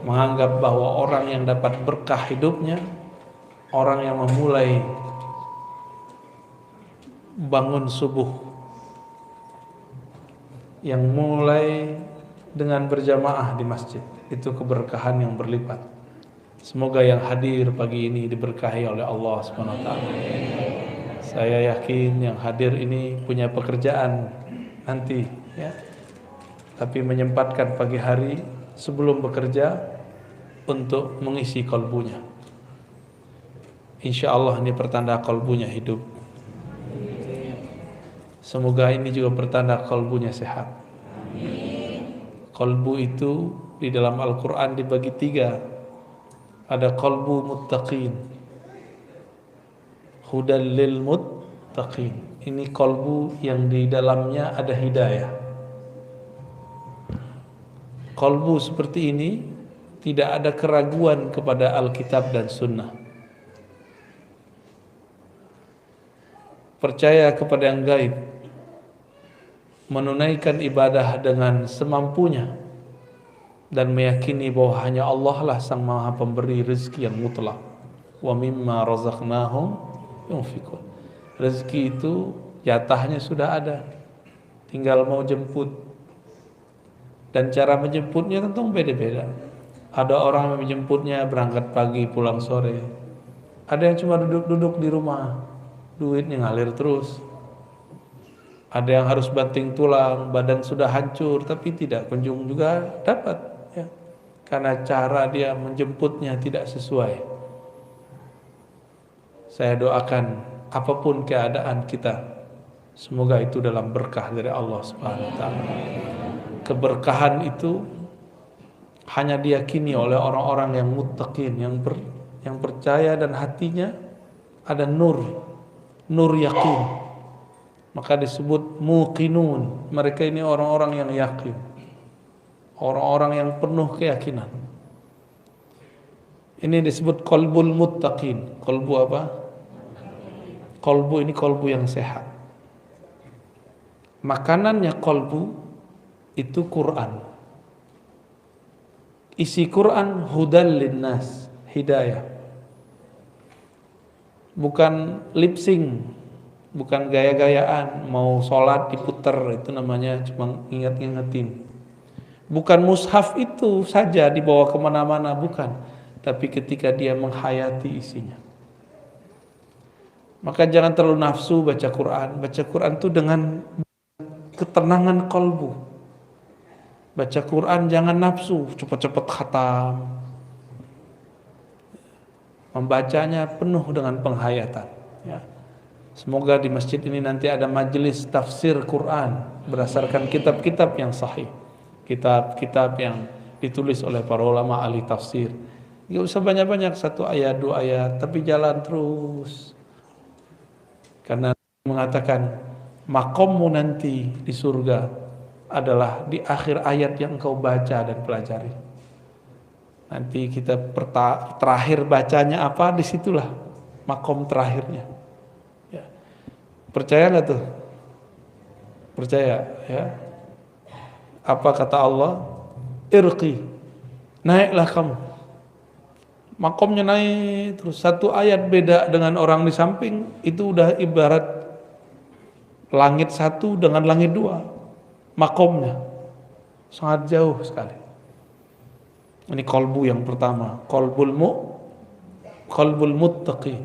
menganggap bahwa orang yang dapat berkah hidupnya, orang yang memulai bangun subuh, yang mulai dengan berjamaah di masjid, itu keberkahan yang berlipat. Semoga yang hadir pagi ini diberkahi oleh Allah SWT. Saya yakin yang hadir ini punya pekerjaan nanti, ya, tapi menyempatkan pagi hari sebelum bekerja untuk mengisi kolbunya. Insya Allah ini pertanda kolbunya hidup. Semoga ini juga pertanda kolbunya sehat. Kolbu itu di dalam Al-Quran dibagi 3. Ada kolbu muttaqin, hudal lil muttaqin. Ini kolbu yang di dalamnya ada hidayah. Kolbu seperti ini tidak ada keraguan kepada Alkitab dan Sunnah. Percaya kepada yang gaib, menunaikan ibadah dengan semampunya, dan meyakini bahwa hanya Allah lah sang maha pemberi rezeki yang mutlak. Wa mimma razaqnahum yunfikun. Rezeki itu jatahnya sudah ada, tinggal mau jemput. Dan cara menjemputnya tentu beda-beda. Ada orang yang menjemputnya berangkat pagi pulang sore. Ada yang cuma duduk-duduk di rumah, duitnya ngalir terus. Ada yang harus banting tulang, badan sudah hancur tapi tidak kunjung juga dapat, ya. Karena cara dia menjemputnya tidak sesuai. Saya doakan apapun keadaan kita, semoga itu dalam berkah dari Allah Subhanahu wa taala. Keberkahan itu hanya diyakini oleh orang-orang yang muttaqin, yang percaya dan hatinya ada nur yakin. Maka disebut muqinun. Mereka ini orang-orang yang yakin, orang-orang yang penuh keyakinan. Ini disebut qalbul muttaqin. Qalbu apa? Qalbu ini qalbu yang sehat. Makanannya qalbu itu Quran. Isi Quran hudal linnas, hidayah. Bukan lip sync, bukan gaya-gayaan, mau sholat diputer, itu namanya cuma ingat-ingetin. Bukan mushaf itu saja dibawa kemana-mana, bukan. Tapi ketika dia menghayati isinya. Maka jangan terlalu nafsu baca Quran. Baca Quran itu dengan ketenangan kalbu. Baca Quran jangan nafsu, cepat-cepat khatam. Membacanya penuh dengan penghayatan, ya. Semoga di masjid ini nanti ada majelis tafsir Quran berdasarkan kitab-kitab yang sahih, kitab-kitab yang ditulis oleh para ulama ahli tafsir. Gak usah banyak-banyak, 1 ayat 2 ayat, tapi jalan terus. Karena mengatakan makommu nanti di surga adalah di akhir ayat yang engkau baca dan pelajari. Nanti kita terakhir bacanya apa, disitulah makom terakhirnya. Ya. Percaya nggak tuh? Percaya, ya. Apa kata Allah? Irqi, naiklah kamu. Makomnya naik terus, 1 ayat beda dengan orang di samping, itu udah ibarat langit 1 dengan langit 2. Makomnya sangat jauh sekali. Ini kolbu yang pertama, kolbul muttaqin.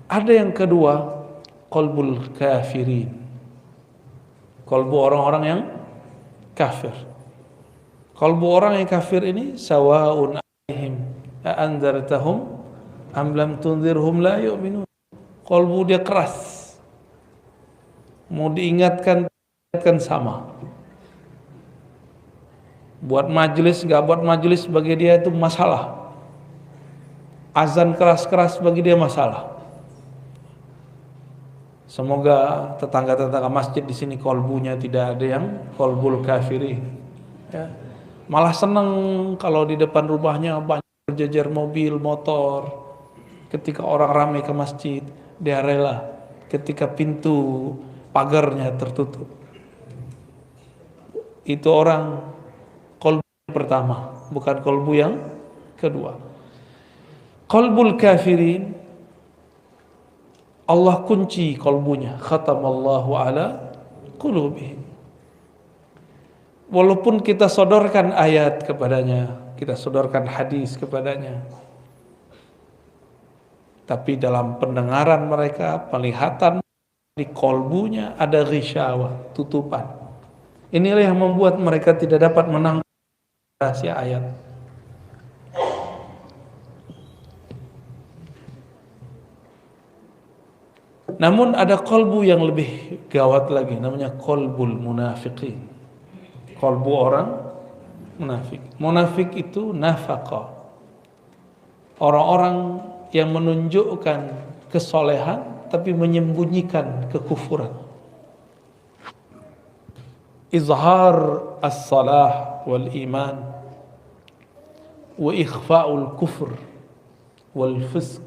Ada yang kedua, kolbul kafirin, kolbu orang-orang yang kafir. Kolbu orang yang kafir ini sawaun alaihim a'anzartahum am lam tunzirhum la yu'minun. Kolbu dia keras, mau diingatkan sama. Buat majelis gak buat majelis, bagi dia itu masalah. Azan keras-keras bagi dia masalah. Semoga tetangga-tetangga masjid di sini kolbunya tidak ada yang kolbul kafirin, ya. Malah senang kalau di depan rumahnya banyak berjejer mobil, motor. Ketika orang ramai ke masjid, dia rela ketika pintu pagarnya tertutup. Itu orang kolbu pertama, bukan kolbu yang kedua. Qalbul kafirin, Allah kunci kolbunya. Khatamallahu ala qulubihim. Walaupun kita sodorkan ayat kepadanya, kita sodorkan hadis kepadanya, tapi dalam pendengaran mereka, penglihatan, di kolbunya ada ghisyawah, tutupan. Inilah yang membuat mereka tidak dapat menangkap rahasia ayat. Namun ada kolbu yang lebih gawat lagi, namanya kolbul munafiqin. Kolbu orang munafik. Munafik itu nafaqah. Orang-orang yang menunjukkan kesolehan tapi menyembunyikan kekufuran. Izhar as-salah wal iman wa ikhfa'ul kufr wal fisq.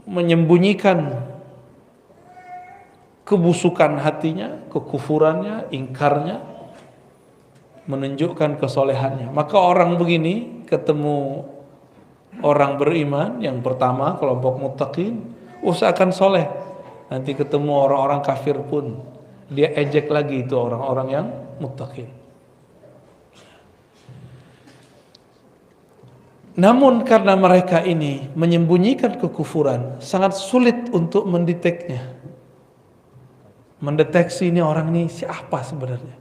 Menyembunyikan kebusukan hatinya, kekufurannya, ingkarnya, menunjukkan kesolehannya. Maka orang begini ketemu orang beriman, yang pertama kelompok muttaqin, usahakan soleh. Nanti ketemu orang-orang kafir pun dia ejek lagi itu orang-orang yang muttaqin. Namun karena mereka ini menyembunyikan kekufuran, sangat sulit untuk mendeteknya. Mendeteksi ini orang ini siapa sebenarnya.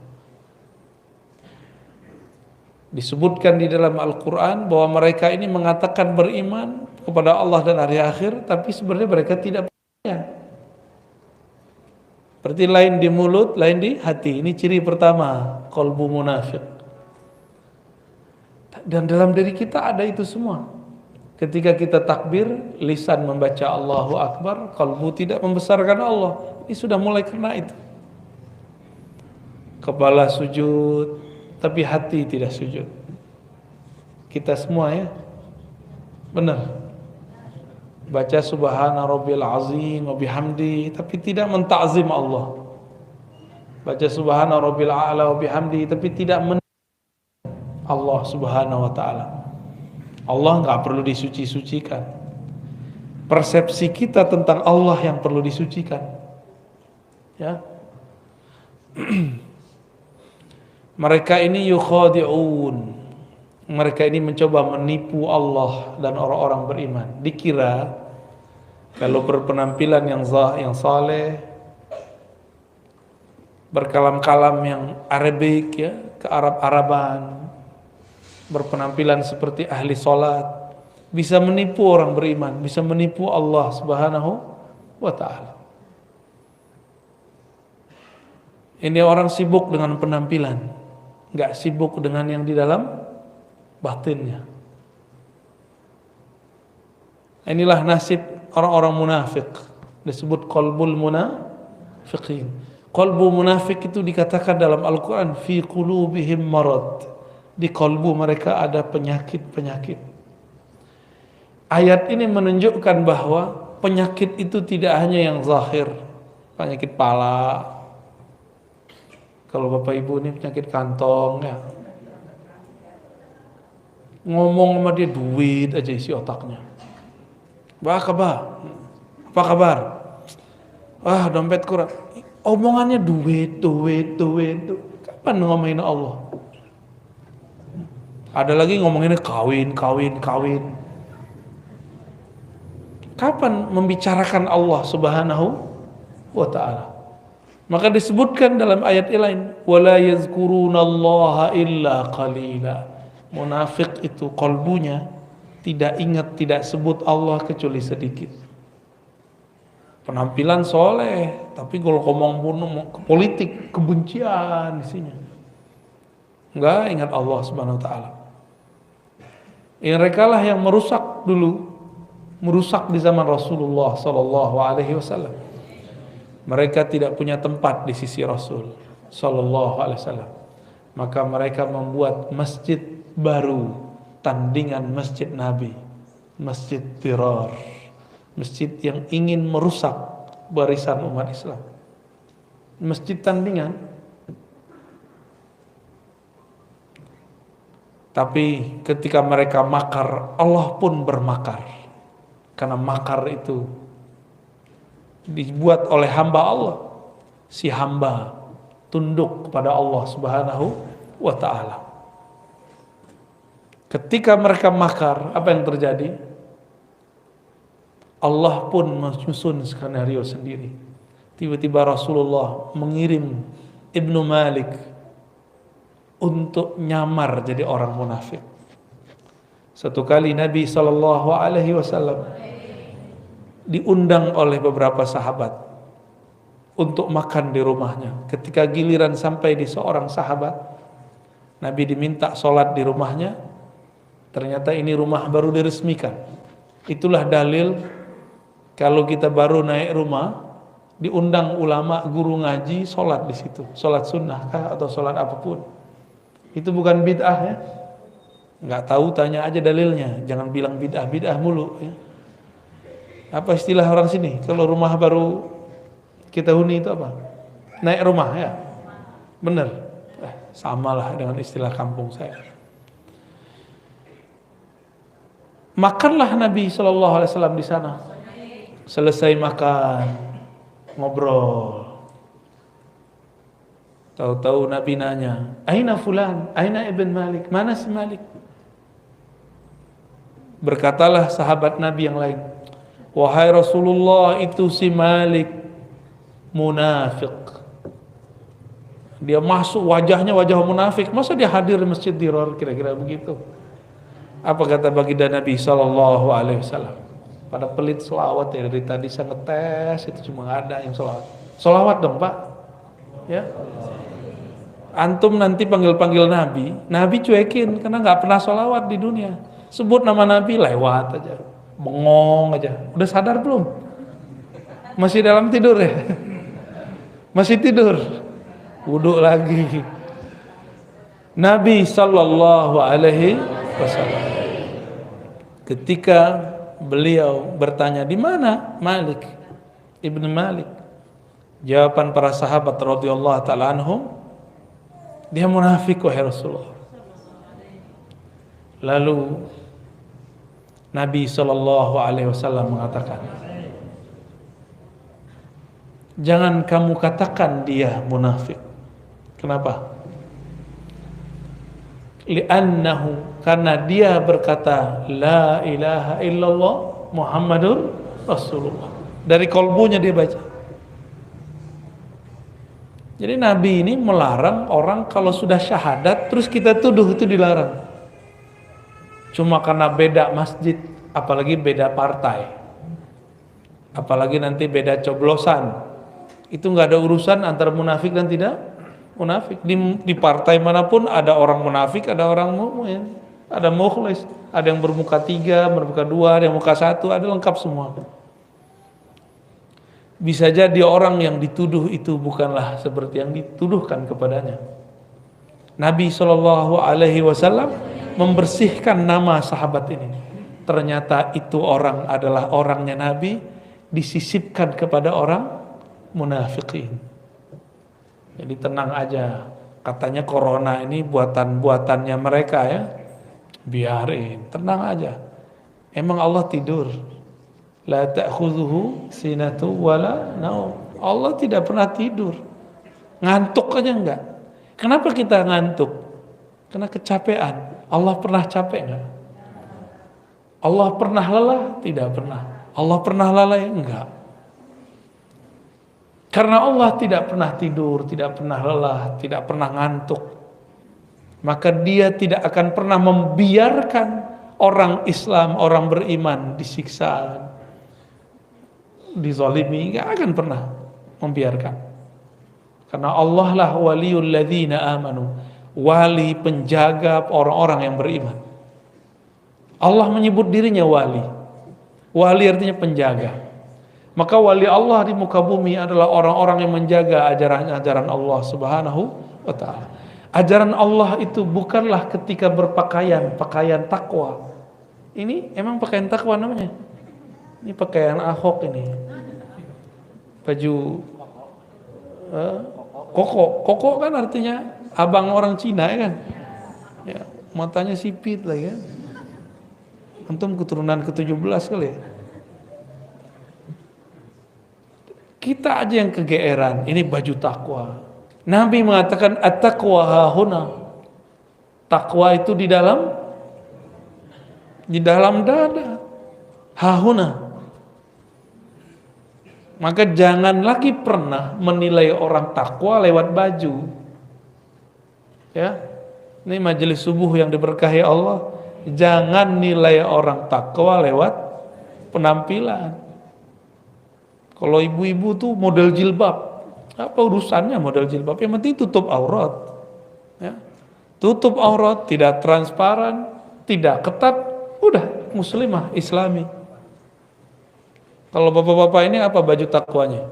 Disebutkan di dalam Al-Quran bahwa mereka ini mengatakan beriman kepada Allah dan hari akhir, tapi sebenarnya mereka tidak percaya. Seperti lain di mulut, lain di hati. Ini ciri pertama, qalbu munafik. Dan dalam diri kita ada itu semua. Ketika kita takbir, lisan membaca Allahu Akbar, qalbu tidak membesarkan Allah. Ini sudah mulai kena itu. Kepala sujud, tapi hati tidak sujud. Kita semua ya, benar. Baca subhana rabbil azim wa bihamdi, tapi tidak mentakzim Allah. Baca subhana rabbil a'la wa bihamdi, tapi tidak Allah subhanahu wa ta'ala. Allah enggak perlu disuci-sucikan. Persepsi kita tentang Allah yang perlu disucikan. Ya. Mereka ini yukhadi'un. Mereka ini mencoba menipu Allah dan orang-orang beriman. Dikira kalau berpenampilan yang saleh, berkalam-kalam yang Arabik ya, ke Arab-Araban, berpenampilan seperti ahli salat, bisa menipu orang beriman, bisa menipu Allah Subhanahu wa ta'ala. Ini orang sibuk dengan penampilan, enggak sibuk dengan yang di dalam batinnya. Inilah nasib orang-orang munafik, disebut qalbul munafiqin. Qalbu munafik itu dikatakan dalam Al-Quran, fi qulubihim marad. Di kalbu mereka ada penyakit-penyakit. Ayat ini menunjukkan bahwa penyakit itu tidak hanya yang zahir, penyakit pala. Kalau Bapak Ibu ini penyakit kantong ya, ngomong sama dia duit aja isi otaknya. Apa kabar? Ah, dompet kurang. Omongannya duit. Kapan ngomongin Allah? Ada lagi ngomonginnya kawin. Kapan membicarakan Allah Subhanahu wa ta'ala? Maka disebutkan dalam ayat lain, wala yazkurunallaha illa qalila. Munafik itu kalbunya tidak ingat, tidak sebut Allah kecuali sedikit. Penampilan soleh, tapi kalau ngomong politik, kebencian isinya. Enggak ingat Allah Subhanahu wa ta'ala. Mereka lah yang merusak di zaman Rasulullah sallallahu alaihi wasallam. Mereka tidak punya tempat di sisi Rasul sallallahu alaihi wasallam. Maka mereka membuat masjid baru, tandingan masjid Nabi, masjid Dirar, masjid yang ingin merusak barisan umat Islam. Masjid tandingan. Tapi ketika mereka makar, Allah pun bermakar. Karena makar itu dibuat oleh hamba Allah. Si hamba tunduk kepada Allah Subhanahu wa ta'ala. Ketika mereka makar, apa yang terjadi? Allah pun menyusun skenario sendiri. Tiba-tiba Rasulullah mengirim Ibnu Malik untuk nyamar jadi orang munafik. Satu kali Nabi SAW diundang oleh beberapa sahabat untuk makan di rumahnya. Ketika giliran sampai di seorang sahabat, Nabi diminta sholat di rumahnya. Ternyata ini rumah baru diresmikan. Itulah dalil kalau kita baru naik rumah, diundang ulama, guru ngaji, sholat di situ. Sholat sunnah kah atau sholat apapun. Itu bukan bid'ah ya. Nggak tahu tanya aja dalilnya. Jangan bilang bid'ah mulu ya. Apa istilah orang sini? Kalau rumah baru kita huni itu apa? Naik rumah ya. Bener. Samalah dengan istilah kampung saya. Makanlah Nabi SAW di sana. Selesai makan, ngobrol. Tahu-tahu Nabi nanya, "Aina fulan? Aina Ibn Malik? Mana si Malik?" Berkatalah sahabat Nabi yang lain, "Wahai Rasulullah, itu si Malik munafik. Dia masuk wajahnya wajah munafik. Masa dia hadir di Masjid Dirar?" Kira-kira begitu. Apa kata baginda Nabi SAW? Pada pelit selawat ya, dari tadi saya ngetes itu cuma ada yang selawat. Selawat dong Pak. Ya. Antum nanti panggil-panggil Nabi, Nabi cuekin karena nggak pernah sholawat di dunia. Sebut nama Nabi lewat aja, bengong aja. Udah sadar belum? Masih dalam tidur ya? Masih tidur? Wudhu lagi. Nabi Sallallahu Alaihi Wasallam ketika beliau bertanya, di mana Malik Ibn Malik? Jawaban para sahabat radhiyallahu taala anhum, dia munafik wahai Rasulullah. Lalu Nabi SAW mengatakan, jangan kamu katakan dia munafik. Kenapa? Li'annahu, karena dia berkata la ilaha illallah Muhammadur Rasulullah. Dari kolbunya dia baca. Jadi Nabi ini melarang orang kalau sudah syahadat terus kita tuduh, itu dilarang. Cuma karena beda masjid, apalagi beda partai, apalagi nanti beda coblosan, itu nggak ada urusan antara munafik dan tidak munafik. Di partai manapun ada orang munafik, ada orang mukmin, ada mukhlis, ada yang bermuka 3, bermuka 2, ada yang muka 1, ada lengkap semua. Bisa jadi orang yang dituduh itu bukanlah seperti yang dituduhkan kepadanya. Nabi SAW membersihkan nama sahabat ini. Ternyata itu orang adalah orangnya Nabi, disisipkan kepada orang munafikin. Jadi tenang aja. Katanya corona ini buatan-buatannya mereka ya. Biarin, tenang aja. Emang Allah tidur? La ta'khudhuhu sinatu wala naum. Allah tidak pernah tidur. Ngantuk aja enggak. Kenapa kita ngantuk? Karena kecapean. Allah pernah capek enggak? Allah pernah lelah? Tidak pernah. Allah pernah lalai? Enggak. Karena Allah tidak pernah tidur, tidak pernah lelah, tidak pernah ngantuk, maka dia tidak akan pernah membiarkan orang Islam, orang beriman disiksa, dizalimi, nggak akan pernah membiarkan. Karena Allah lah waliyul ladzina amanu, wali penjaga orang-orang yang beriman. Allah menyebut dirinya wali. Wali artinya penjaga. Maka wali Allah di muka bumi adalah orang-orang yang menjaga ajaran Allah Subhanahu wa ta'ala. Ajaran Allah itu bukanlah ketika berpakaian, pakaian takwa. Ini emang pakaian takwa namanya. Ini pakaian Ahok ini. Baju koko kan artinya abang orang Cina ya kan. Ya, matanya sipit lagi kan. Antum keturunan ke-17 kali ya. Kita aja yang kegeeran, ini baju takwa. Nabi mengatakan at-taqwa hahuna. Takwa itu di dalam dada. Hahuna. Maka jangan lagi pernah menilai orang takwa lewat baju. Ya. Ini majelis subuh yang diberkahi Allah. Jangan nilai orang takwa lewat penampilan. Kalau ibu-ibu tuh model jilbab, apa urusannya model jilbab? Yang penting tutup aurat. Ya. Tutup aurat, tidak transparan, tidak ketat, udah muslimah, islami. Kalau bapak-bapak ini apa baju takwanya?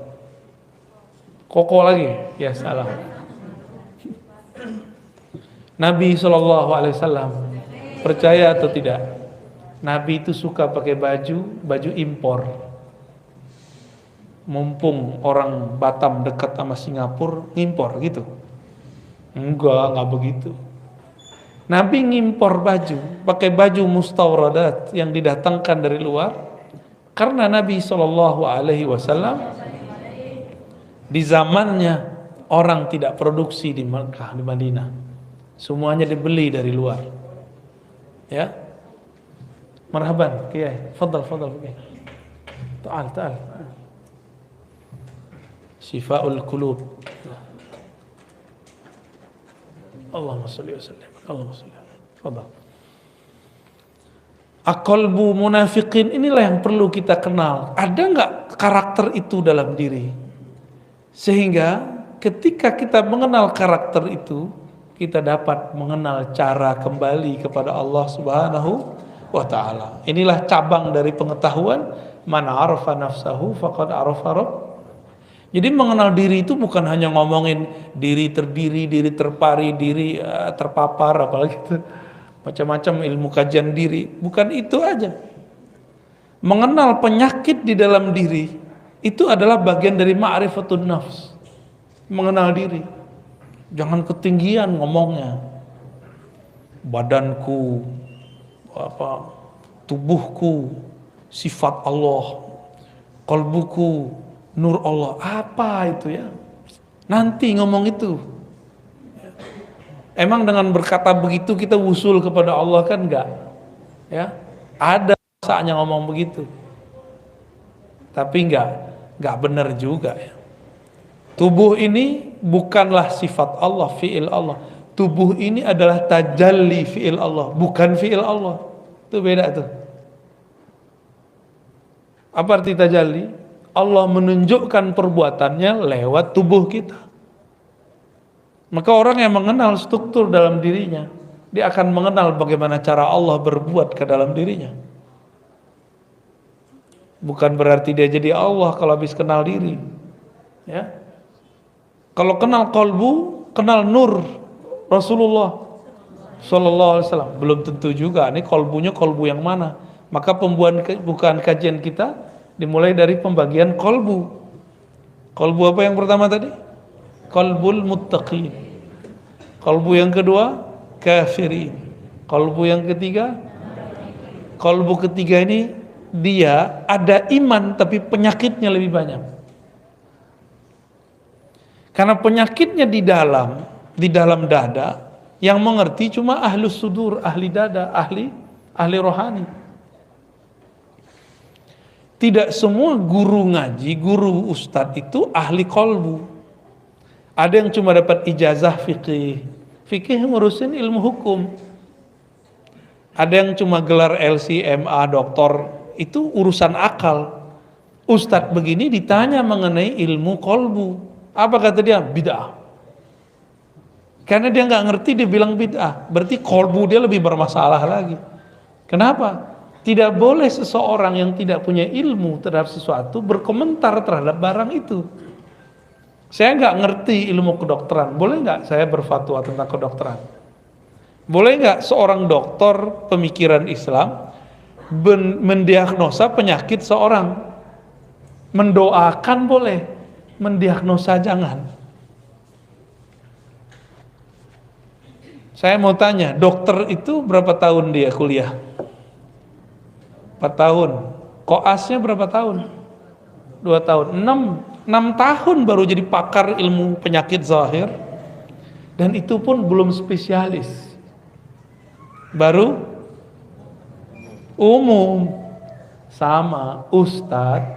Koko lagi? Ya salah. Nabi SAW, percaya atau tidak, Nabi itu suka pakai baju impor. Mumpung orang Batam dekat sama Singapura, ngimpor gitu. Enggak begitu. Nabi ngimpor baju, pakai baju mustawradat yang didatangkan dari luar, karena Nabi SAW di zamannya orang tidak produksi di Mekah, di Madinah, semuanya dibeli dari luar. Ya, marhaban, Kiai, fadal, Kiai. Ta'al. Shifaul qulub. Allahumma shalli wa sallim. Allahumma shalli. Fadal. Aqalbu munafiqin, inilah yang perlu kita kenal. Ada enggak karakter itu dalam diri? Sehingga ketika kita mengenal karakter itu, kita dapat mengenal cara kembali kepada Allah Subhanahu wa taala. Inilah cabang dari pengetahuan, man arafa nafsahu faqad arafa rabb. Jadi mengenal diri itu bukan hanya ngomongin diri terdiri, diri terpari, diri terpapar, apalagi itu macam-macam ilmu kajian diri. Bukan itu aja. Mengenal penyakit di dalam diri itu adalah bagian dari ma'rifatun nafs. Mengenal diri. Jangan ketinggian ngomongnya. Badanku, tubuhku, sifat Allah, qalbuku, nur Allah. Apa itu ya? Nanti ngomong itu. Emang dengan berkata begitu kita wusul kepada Allah kan enggak? Ya, ada saatnya ngomong begitu. Tapi enggak benar juga ya. Tubuh ini bukanlah sifat Allah, fi'il Allah. Tubuh ini adalah tajalli fi'il Allah, bukan fi'il Allah. Itu beda tuh. Apa arti tajalli? Allah menunjukkan perbuatannya lewat tubuh kita. Maka orang yang mengenal struktur dalam dirinya, dia akan mengenal bagaimana cara Allah berbuat ke dalam dirinya. Bukan berarti dia jadi Allah kalau habis kenal diri. Ya. Kalau kenal qalbu, kenal nur Rasulullah sallallahu alaihi wasallam, belum tentu juga ini qalbunya qalbu yang mana. Maka pembukaan kajian kita dimulai dari pembagian qalbu. Qalbu apa yang pertama tadi? Qalbul muttaqin. Qalbu yang kedua kafirin. Qalbu yang ketiga, qalbu ketiga ini dia ada iman tapi penyakitnya lebih banyak. Karena penyakitnya di dalam dada, yang mengerti cuma ahlus sudur, ahli dada, ahli rohani. Tidak semua guru ngaji, guru ustadz itu ahli qalbu. Ada yang cuma dapat ijazah fikih. Fikih ngurusin ilmu hukum. Ada yang cuma gelar LC, MA, doktor, itu urusan akal. Ustadz begini ditanya mengenai ilmu qalbu. Apa kata dia? Bid'ah. Karena dia nggak ngerti, dia bilang bid'ah. Berarti qalbu dia lebih bermasalah lagi. Kenapa? Tidak boleh seseorang yang tidak punya ilmu terhadap sesuatu berkomentar terhadap barang itu. Saya nggak ngerti ilmu kedokteran, boleh nggak saya berfatwa tentang kedokteran? Boleh nggak seorang dokter pemikiran Islam mendiagnosa penyakit seorang? Mendoakan boleh, mendiagnosa jangan. Saya mau tanya, dokter itu berapa tahun dia kuliah? 4 tahun. Koasnya berapa tahun? 2 tahun. 6 tahun baru jadi pakar ilmu penyakit zahir. Dan itu pun belum spesialis. Baru umum. Sama ustadz,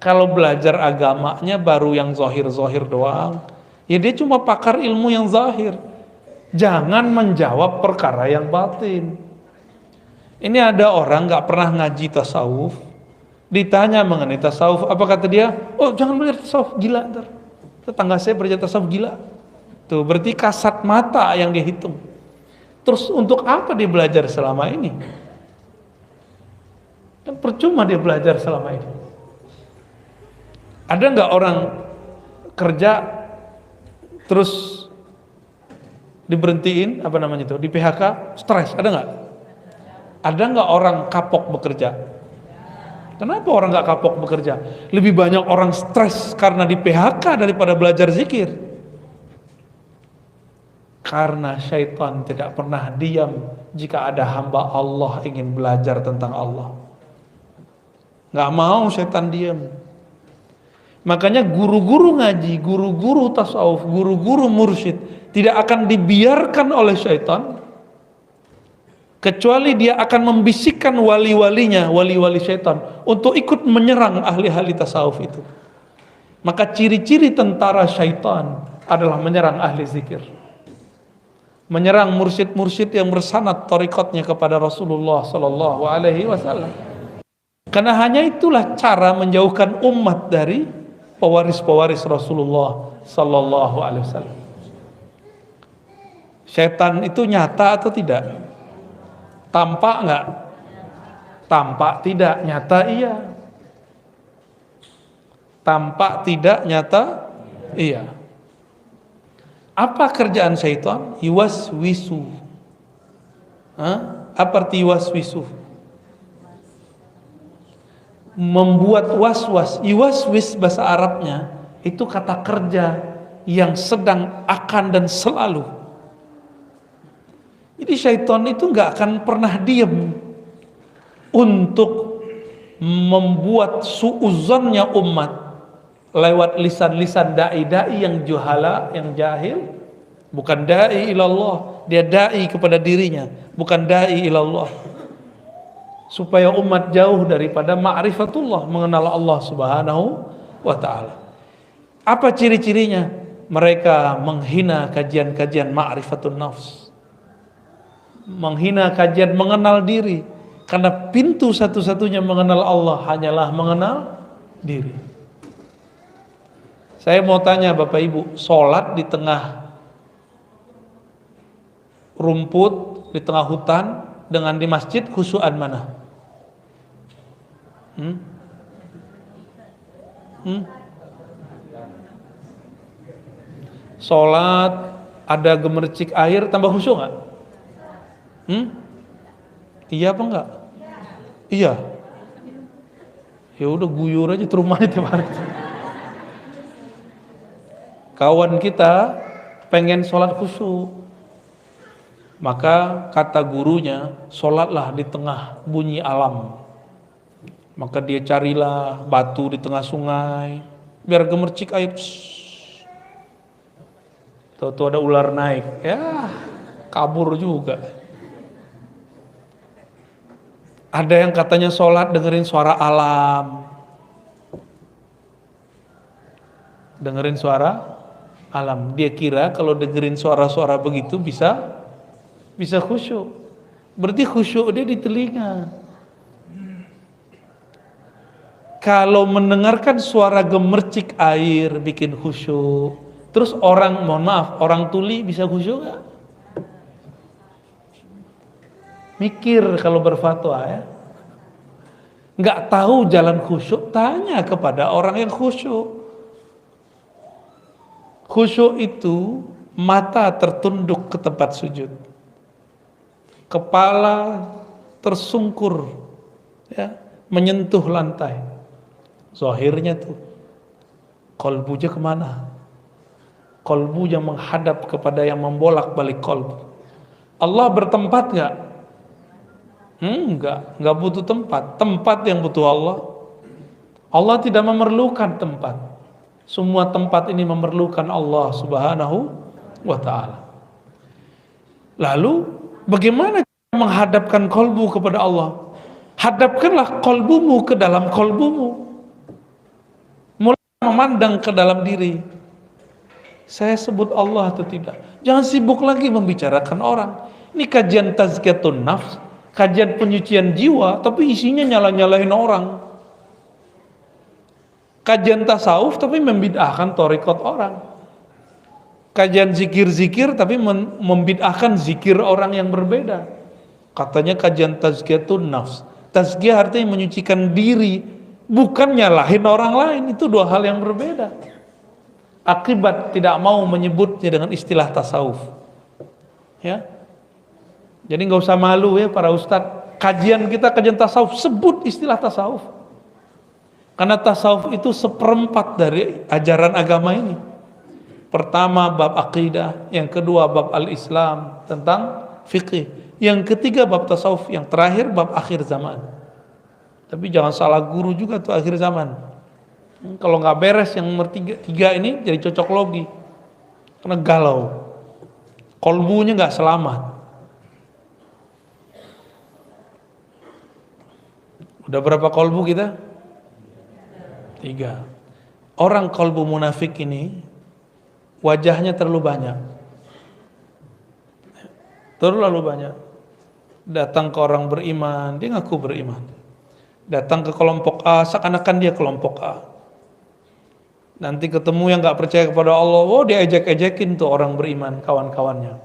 kalau belajar agamanya baru yang zahir-zahir doang. Ya dia cuma pakar ilmu yang zahir. Jangan menjawab perkara yang batin. Ini ada orang gak pernah ngaji tasawuf, ditanya mengenai tasawuf, apa kata dia? Oh, jangan belajar tasawuf, gila ntar. Tetangga saya belajar tasawuf, gila. Tuh, berarti kasat mata yang dia hitung. Terus untuk apa dia belajar selama ini? Dan percuma dia belajar selama ini. Ada nggak orang kerja terus diberhentiin, apa namanya itu, di PHK, stres, ada nggak? Ada nggak orang kapok bekerja? Kenapa orang nggak kapok bekerja? Lebih banyak orang stres karena di PHK daripada belajar zikir. Karena syaitan tidak pernah diam jika ada hamba Allah ingin belajar tentang Allah. Nggak mau syaitan diam. Makanya guru-guru ngaji, guru-guru tasawuf, guru-guru mursyid tidak akan dibiarkan oleh syaitan, kecuali dia akan membisikkan wali-walinya, wali-wali syaitan, untuk ikut menyerang ahli-ahli tasawuf itu. Maka ciri-ciri tentara syaitan adalah menyerang ahli zikir, menyerang mursyid-mursyid yang bersanad tarikatnya kepada Rasulullah Sallallahu Alaihi Wasallam. Karena hanya itulah cara menjauhkan umat dari pewaris-pewaris Rasulullah Sallallahu Alaihi Wasallam. Setan itu nyata atau tidak? Tampak nggak? Tampak tidak, nyata iya. Tampak tidak, nyata iya. Apa kerjaan syaitan? Yuwaswisu. Apa arti yuwaswisu? Membuat was-was. Yuwaswis bahasa Arabnya itu kata kerja yang sedang, akan, dan selalu. Jadi syaitan itu nggak akan pernah diam untuk membuat suuzonnya umat lewat lisan-lisan dai-dai yang juhala, yang jahil. Bukan dai ilallah, dia dai kepada dirinya, bukan dai ilallah. Supaya umat jauh daripada ma'rifatullah, mengenal Allah Subhanahu wa ta'ala. Apa ciri-cirinya? Mereka menghina kajian-kajian ma'rifatun nafs, menghina kajian mengenal diri, karena pintu satu-satunya mengenal Allah hanyalah mengenal diri. Saya mau tanya Bapak Ibu, sholat di tengah rumput, di tengah hutan, dengan di masjid, khusyuan mana? Sholat ada gemercik air, tambah khusyuk nggak? Iya apa enggak? Iya. Ya udah guyur aja ke rumahnya tiap hari. Kawan kita pengen sholat khusyuk, maka kata gurunya, sholatlah di tengah bunyi alam. Maka dia carilah batu di tengah sungai, biar gemercik air. Tahu-tahu ada ular naik, ya kabur juga. Ada yang katanya sholat dengerin suara alam, dengerin suara alam. Dia kira kalau dengerin suara-suara begitu bisa khusyuk. Berarti khusyuk dia di telinga. Kalau mendengarkan suara gemercik air bikin khusyuk, terus orang, mohon maaf, orang tuli bisa khusyuk gak? Mikir kalau berfatwa ya. Nggak tahu jalan khusyuk, tanya kepada orang yang khusyuk. Khusyuk itu mata tertunduk ke tempat sujud, kepala tersungkur, ya, menyentuh lantai. Zahirnya tuh, kolbunya kemana? Kolbunya menghadap kepada yang membolak balik kolbu. Allah bertempat nggak? Enggak butuh tempat. Tempat yang butuh Allah. Allah tidak memerlukan tempat. Semua tempat ini memerlukan Allah Subhanahu wa ta'ala. Lalu bagaimana cara menghadapkan kolbu kepada Allah? Hadapkanlah kolbumu ke dalam kolbumu. Mulai memandang ke dalam diri. Saya sebut Allah atau tidak? Jangan sibuk lagi membicarakan orang. Ini kajian tazkiyatun nafs, kajian penyucian jiwa, tapi isinya nyala-nyalain orang. Kajian tasawuf tapi membid'ahkan thariqat orang. Kajian zikir-zikir tapi membid'ahkan zikir orang yang berbeda. Katanya kajian tazkiyatun nafs. Tazkiyah artinya menyucikan diri, bukan nyalahin orang lain. Itu dua hal yang berbeda. Akibat tidak mau menyebutnya dengan istilah tasawuf. Ya. Jadi nggak usah malu ya para ustadz. Kajian kita kajian tasawuf, sebut istilah tasawuf. Karena tasawuf itu seperempat dari ajaran agama ini. Pertama bab akidah, yang kedua bab al-Islam tentang fikih. Yang ketiga bab tasawuf, yang terakhir bab akhir zaman. Tapi jangan salah guru juga tuh akhir zaman. Kalau nggak beres yang nomor tiga ini jadi cocok logi. Karena galau. Kolbunya nggak selamat. Udah berapa kolbu kita? 3. Orang kolbu munafik ini wajahnya terlalu banyak. Terlalu banyak. Datang ke orang beriman, dia ngaku beriman. Datang ke kelompok A, seakan-akan dia kelompok A. Nanti ketemu yang gak percaya kepada Allah, dia ejek-ejekin tuh orang beriman, kawan-kawannya.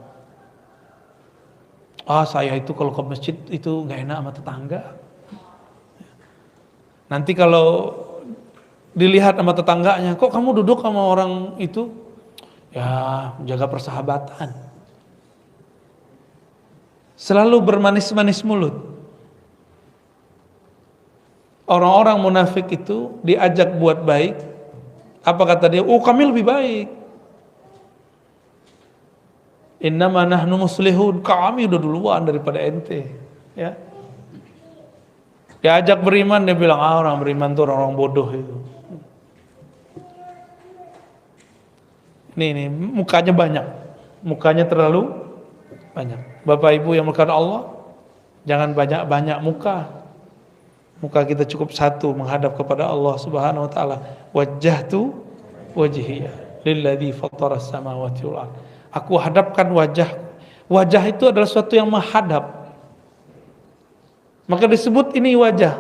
Saya itu kalau ke masjid itu gak enak sama tetangga. Nanti kalau dilihat sama tetangganya, kok kamu duduk sama orang itu? Ya, jaga persahabatan. Selalu bermanis-manis mulut. Orang-orang munafik itu diajak buat baik. Apa kata dia? Kami lebih baik. Innama nahnu muslihun. Kami udah duluan daripada ente. Ya. Diajak beriman, dia bilang, orang beriman itu orang-orang bodoh itu. Ini mukanya banyak. Mukanya terlalu banyak. Bapak Ibu yang melakukan Allah, jangan banyak-banyak muka. Muka kita cukup satu menghadap kepada Allah Subhanahu wa taala. Wajjahtu wajhiya lilladzi fattaras samawati wal ardh. Aku hadapkan wajah. Wajah itu adalah sesuatu yang menghadap. Maka disebut ini wajah.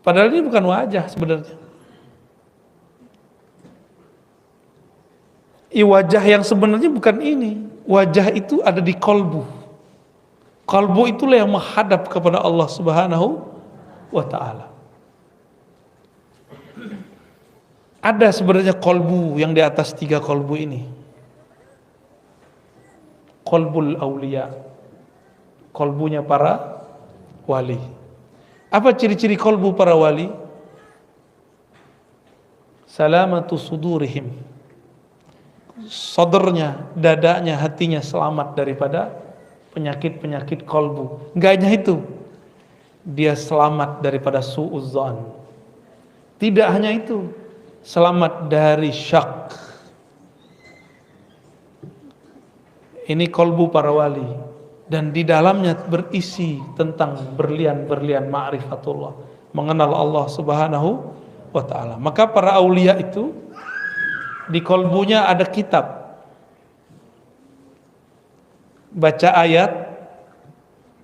Padahal ini bukan wajah sebenarnya. Wajah yang sebenarnya bukan ini. Wajah itu ada di kolbu. Kolbu itulah yang menghadap kepada Allah Subhanahu wa ta'ala. Ada sebenarnya kolbu yang di atas 3 kolbu ini. Kolbul aulia. Kolbunya para wali. Apa ciri-ciri kolbu para wali? Salamatu sudurihim. Sodornya, dadanya, hatinya selamat daripada penyakit-penyakit kolbu. Enggak hanya itu, dia selamat daripada su'udzon. Tidak hanya itu, selamat dari syak. Ini kolbu para wali, dan di dalamnya berisi tentang berlian-berlian ma'rifatullah, mengenal Allah Subhanahu wa ta'ala. Maka para aulia itu di kolbunya ada kitab. Baca ayat,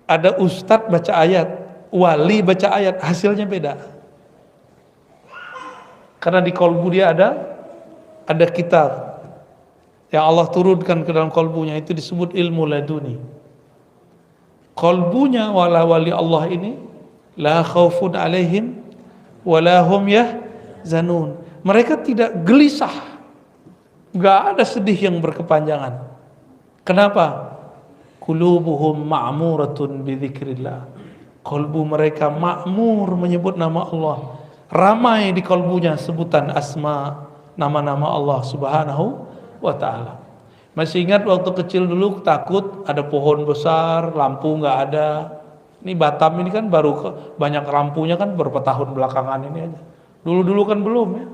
ada ustadz baca ayat, wali baca ayat, hasilnya beda. Karena di kolbu dia ada kitab yang Allah turunkan ke dalam kolbunya, itu disebut ilmu laduni. Kolbunya wali Allah ini la khaufun alaihim wala hum yahzanun. Mereka tidak gelisah. Gak ada sedih yang berkepanjangan. Kenapa? Qulubuhum ma'muratun bidzikrillah. Kolbu mereka makmur menyebut nama Allah. Ramai di kolbunya sebutan asma, nama-nama Allah Subhanahu wa ta'ala. Masih ingat waktu kecil dulu takut ada pohon besar, lampu nggak ada. Ini Batam ini kan baru banyak lampunya kan beberapa tahun belakangan ini aja. Dulu-dulu kan belum ya.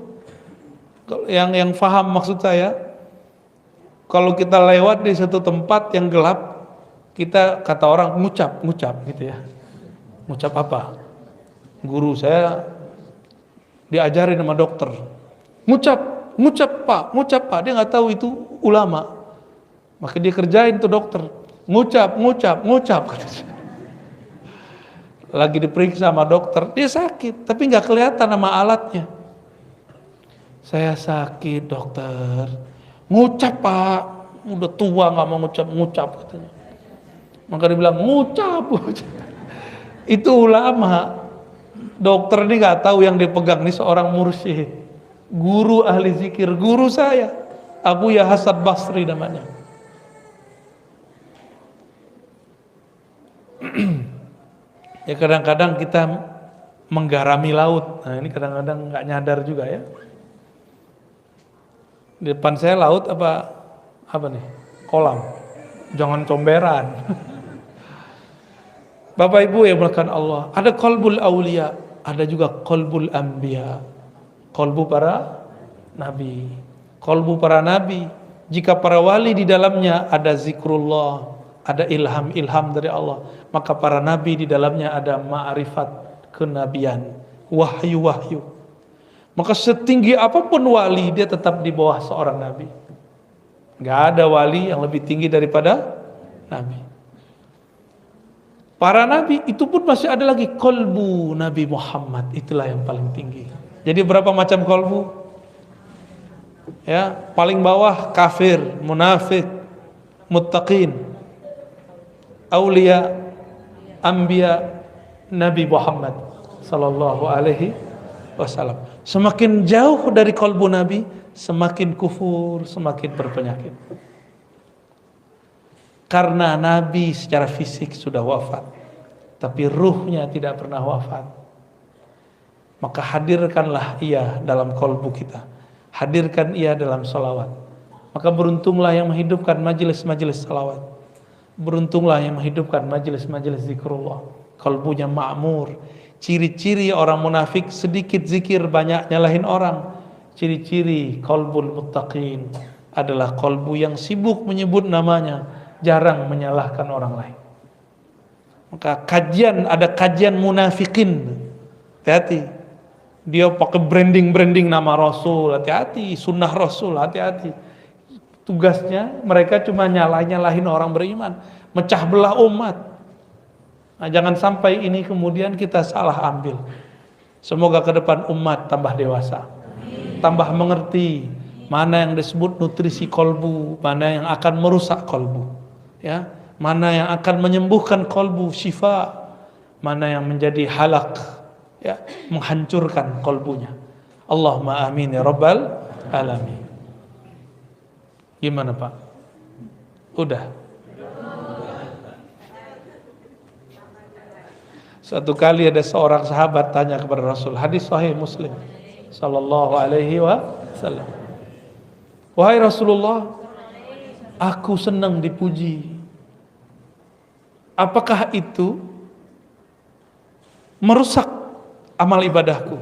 Yang paham maksud saya, kalau kita lewat di satu tempat yang gelap, kita kata orang ngucap gitu ya. Ngucap apa? Guru saya diajarin sama dokter. Ngucap Pak. Dia nggak tahu itu ulama. Maka dia kerjain tuh dokter. Ngucap. Lagi diperiksa sama dokter, dia sakit, tapi nggak kelihatan sama alatnya. Saya sakit dokter. Ngucap Pak. Udah tua nggak mau ngucap katanya. Maka dia bilang ngucap. Itu ulama. Dokter ini nggak tahu yang dipegang ini seorang mursyid, guru ahli zikir, guru saya, Abuya Hasan Basri namanya. Ya kadang-kadang kita menggarami laut. Nah ini kadang-kadang nggak nyadar juga ya. Di depan saya laut apa nih? Kolam. Jangan comberan. Bapak Ibu yang melakukan Allah, ada qalbul aulia, ada juga qalbul anbiya. Qalbu para nabi. Qalbu para nabi, jika para wali di dalamnya ada zikrullah, ada ilham dari Allah, maka para nabi di dalamnya ada ma'rifat kenabian, wahyu. Maka setinggi apapun wali, dia tetap di bawah seorang nabi. Gak ada wali yang lebih tinggi daripada nabi. Para nabi itu pun masih ada lagi kolbu Nabi Muhammad, itulah yang paling tinggi. Jadi berapa macam kolbu? Ya, paling bawah kafir, munafik, muttaqin, aulia, anbiya, Nabi Muhammad sallallahu alaihi wasallam. Semakin jauh dari kolbu Nabi, semakin kufur, semakin berpenyakit. Karena Nabi secara fisik sudah wafat, tapi ruhnya tidak pernah wafat. Maka hadirkanlah ia dalam kolbu kita, hadirkan ia dalam salawat. Maka beruntunglah yang menghidupkan majelis-majelis salawat, beruntunglah yang menghidupkan majelis-majelis zikrullah. Kolbunya ma'mur. Ciri-ciri orang munafik sedikit zikir, banyak nyalahin orang. Ciri-ciri kolbul muttaqin adalah kolbu yang sibuk menyebut namanya, jarang menyalahkan orang lain. Maka ada kajian munafikin, hati-hati. Dia pakai branding nama Rasul, hati-hati. Sunnah Rasul, hati-hati. Tugasnya mereka cuma nyalahin orang beriman, mecah belah umat. Nah, jangan sampai ini kemudian kita salah ambil. Semoga ke depan umat tambah dewasa, tambah mengerti mana yang disebut nutrisi kolbu, mana yang akan merusak kolbu, ya, mana yang akan menyembuhkan kolbu, syifa, mana yang menjadi halak, ya, menghancurkan kolbunya. Allahumma amin ya rabbal alamin. Gimana Pak? Udah? Suatu kali ada seorang sahabat tanya kepada Rasul, hadis sahih Muslim sallallahu alaihi wasallam, wahai Rasulullah, aku senang dipuji. Apakah itu merusak amal ibadahku?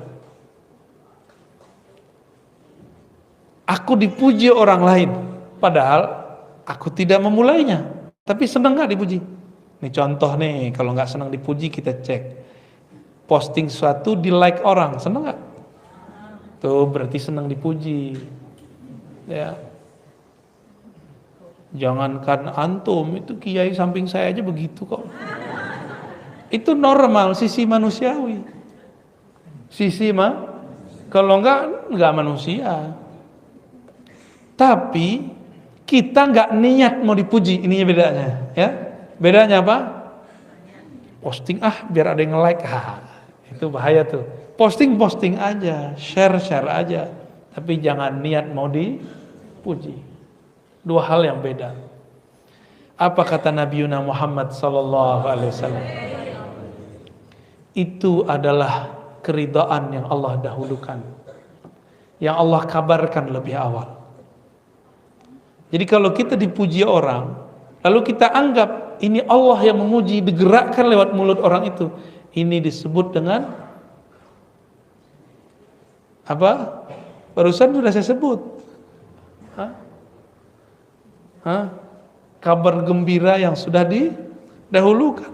Aku dipuji orang lain, padahal aku tidak memulainya, tapi senang gak dipuji? Ini contoh nih, kalau gak senang dipuji kita cek. Posting sesuatu di like orang, senang gak? Tuh berarti senang dipuji. Ya. Jangankan antum, itu kiai samping saya aja begitu kok. Itu normal, sisi manusiawi. Kalau enggak manusia. Tapi kita enggak niat mau dipuji, ininya bedanya, ya. Bedanya apa? Posting biar ada yang like. Itu bahaya tuh. Posting aja, share aja. Tapi jangan niat mau dipuji. Dua hal yang beda. Apa kata Nabi Muhammad sallallahu alaihi wasallam? Itu adalah keridhaan yang Allah dahulukan, yang Allah kabarkan lebih awal. Jadi kalau kita dipuji orang, lalu kita anggap ini Allah yang memuji, digerakkan lewat mulut orang itu, ini disebut dengan apa? Barusan sudah saya sebut. Hah? Hah? Kabar gembira yang sudah didahulukan.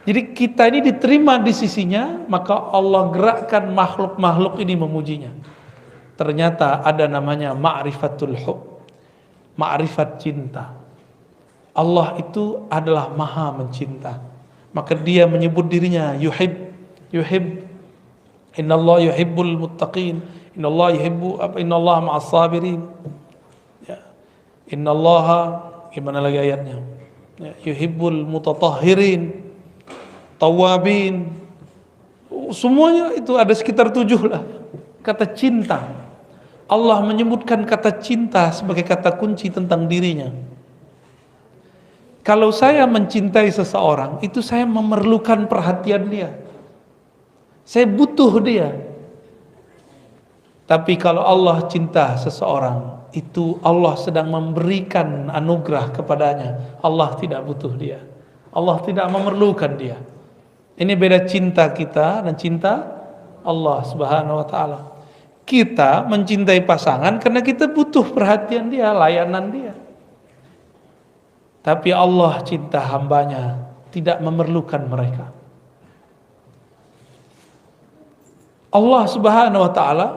Jadi kita ini diterima di sisinya, maka Allah gerakkan makhluk-makhluk ini memujinya. Ternyata ada namanya ma'rifatul hub, ma'rifat cinta. Allah itu adalah maha mencinta. Maka dia menyebut dirinya yuhib. Innallaha yuhibbul muttaqin. Innallaha ma'as sabirin. Ya. Innallaha, gimana lagi ayatnya? Ya, yuhibbul mutatahhirin, tawabin. Semuanya itu ada sekitar 7 lah. Kata cinta, Allah menyebutkan kata cinta sebagai kata kunci tentang dirinya. Kalau saya mencintai seseorang, itu saya memerlukan perhatian dia, saya butuh dia. Tapi kalau Allah cinta seseorang, itu Allah sedang memberikan anugerah kepadanya. Allah tidak butuh dia, Allah tidak memerlukan dia. Ini beda cinta kita dan cinta Allah Subhanahu wa ta'ala. Kita mencintai pasangan karena kita butuh perhatian dia, layanan dia. Tapi Allah cinta hambanya, tidak memerlukan mereka. Allah Subhanahu wa ta'ala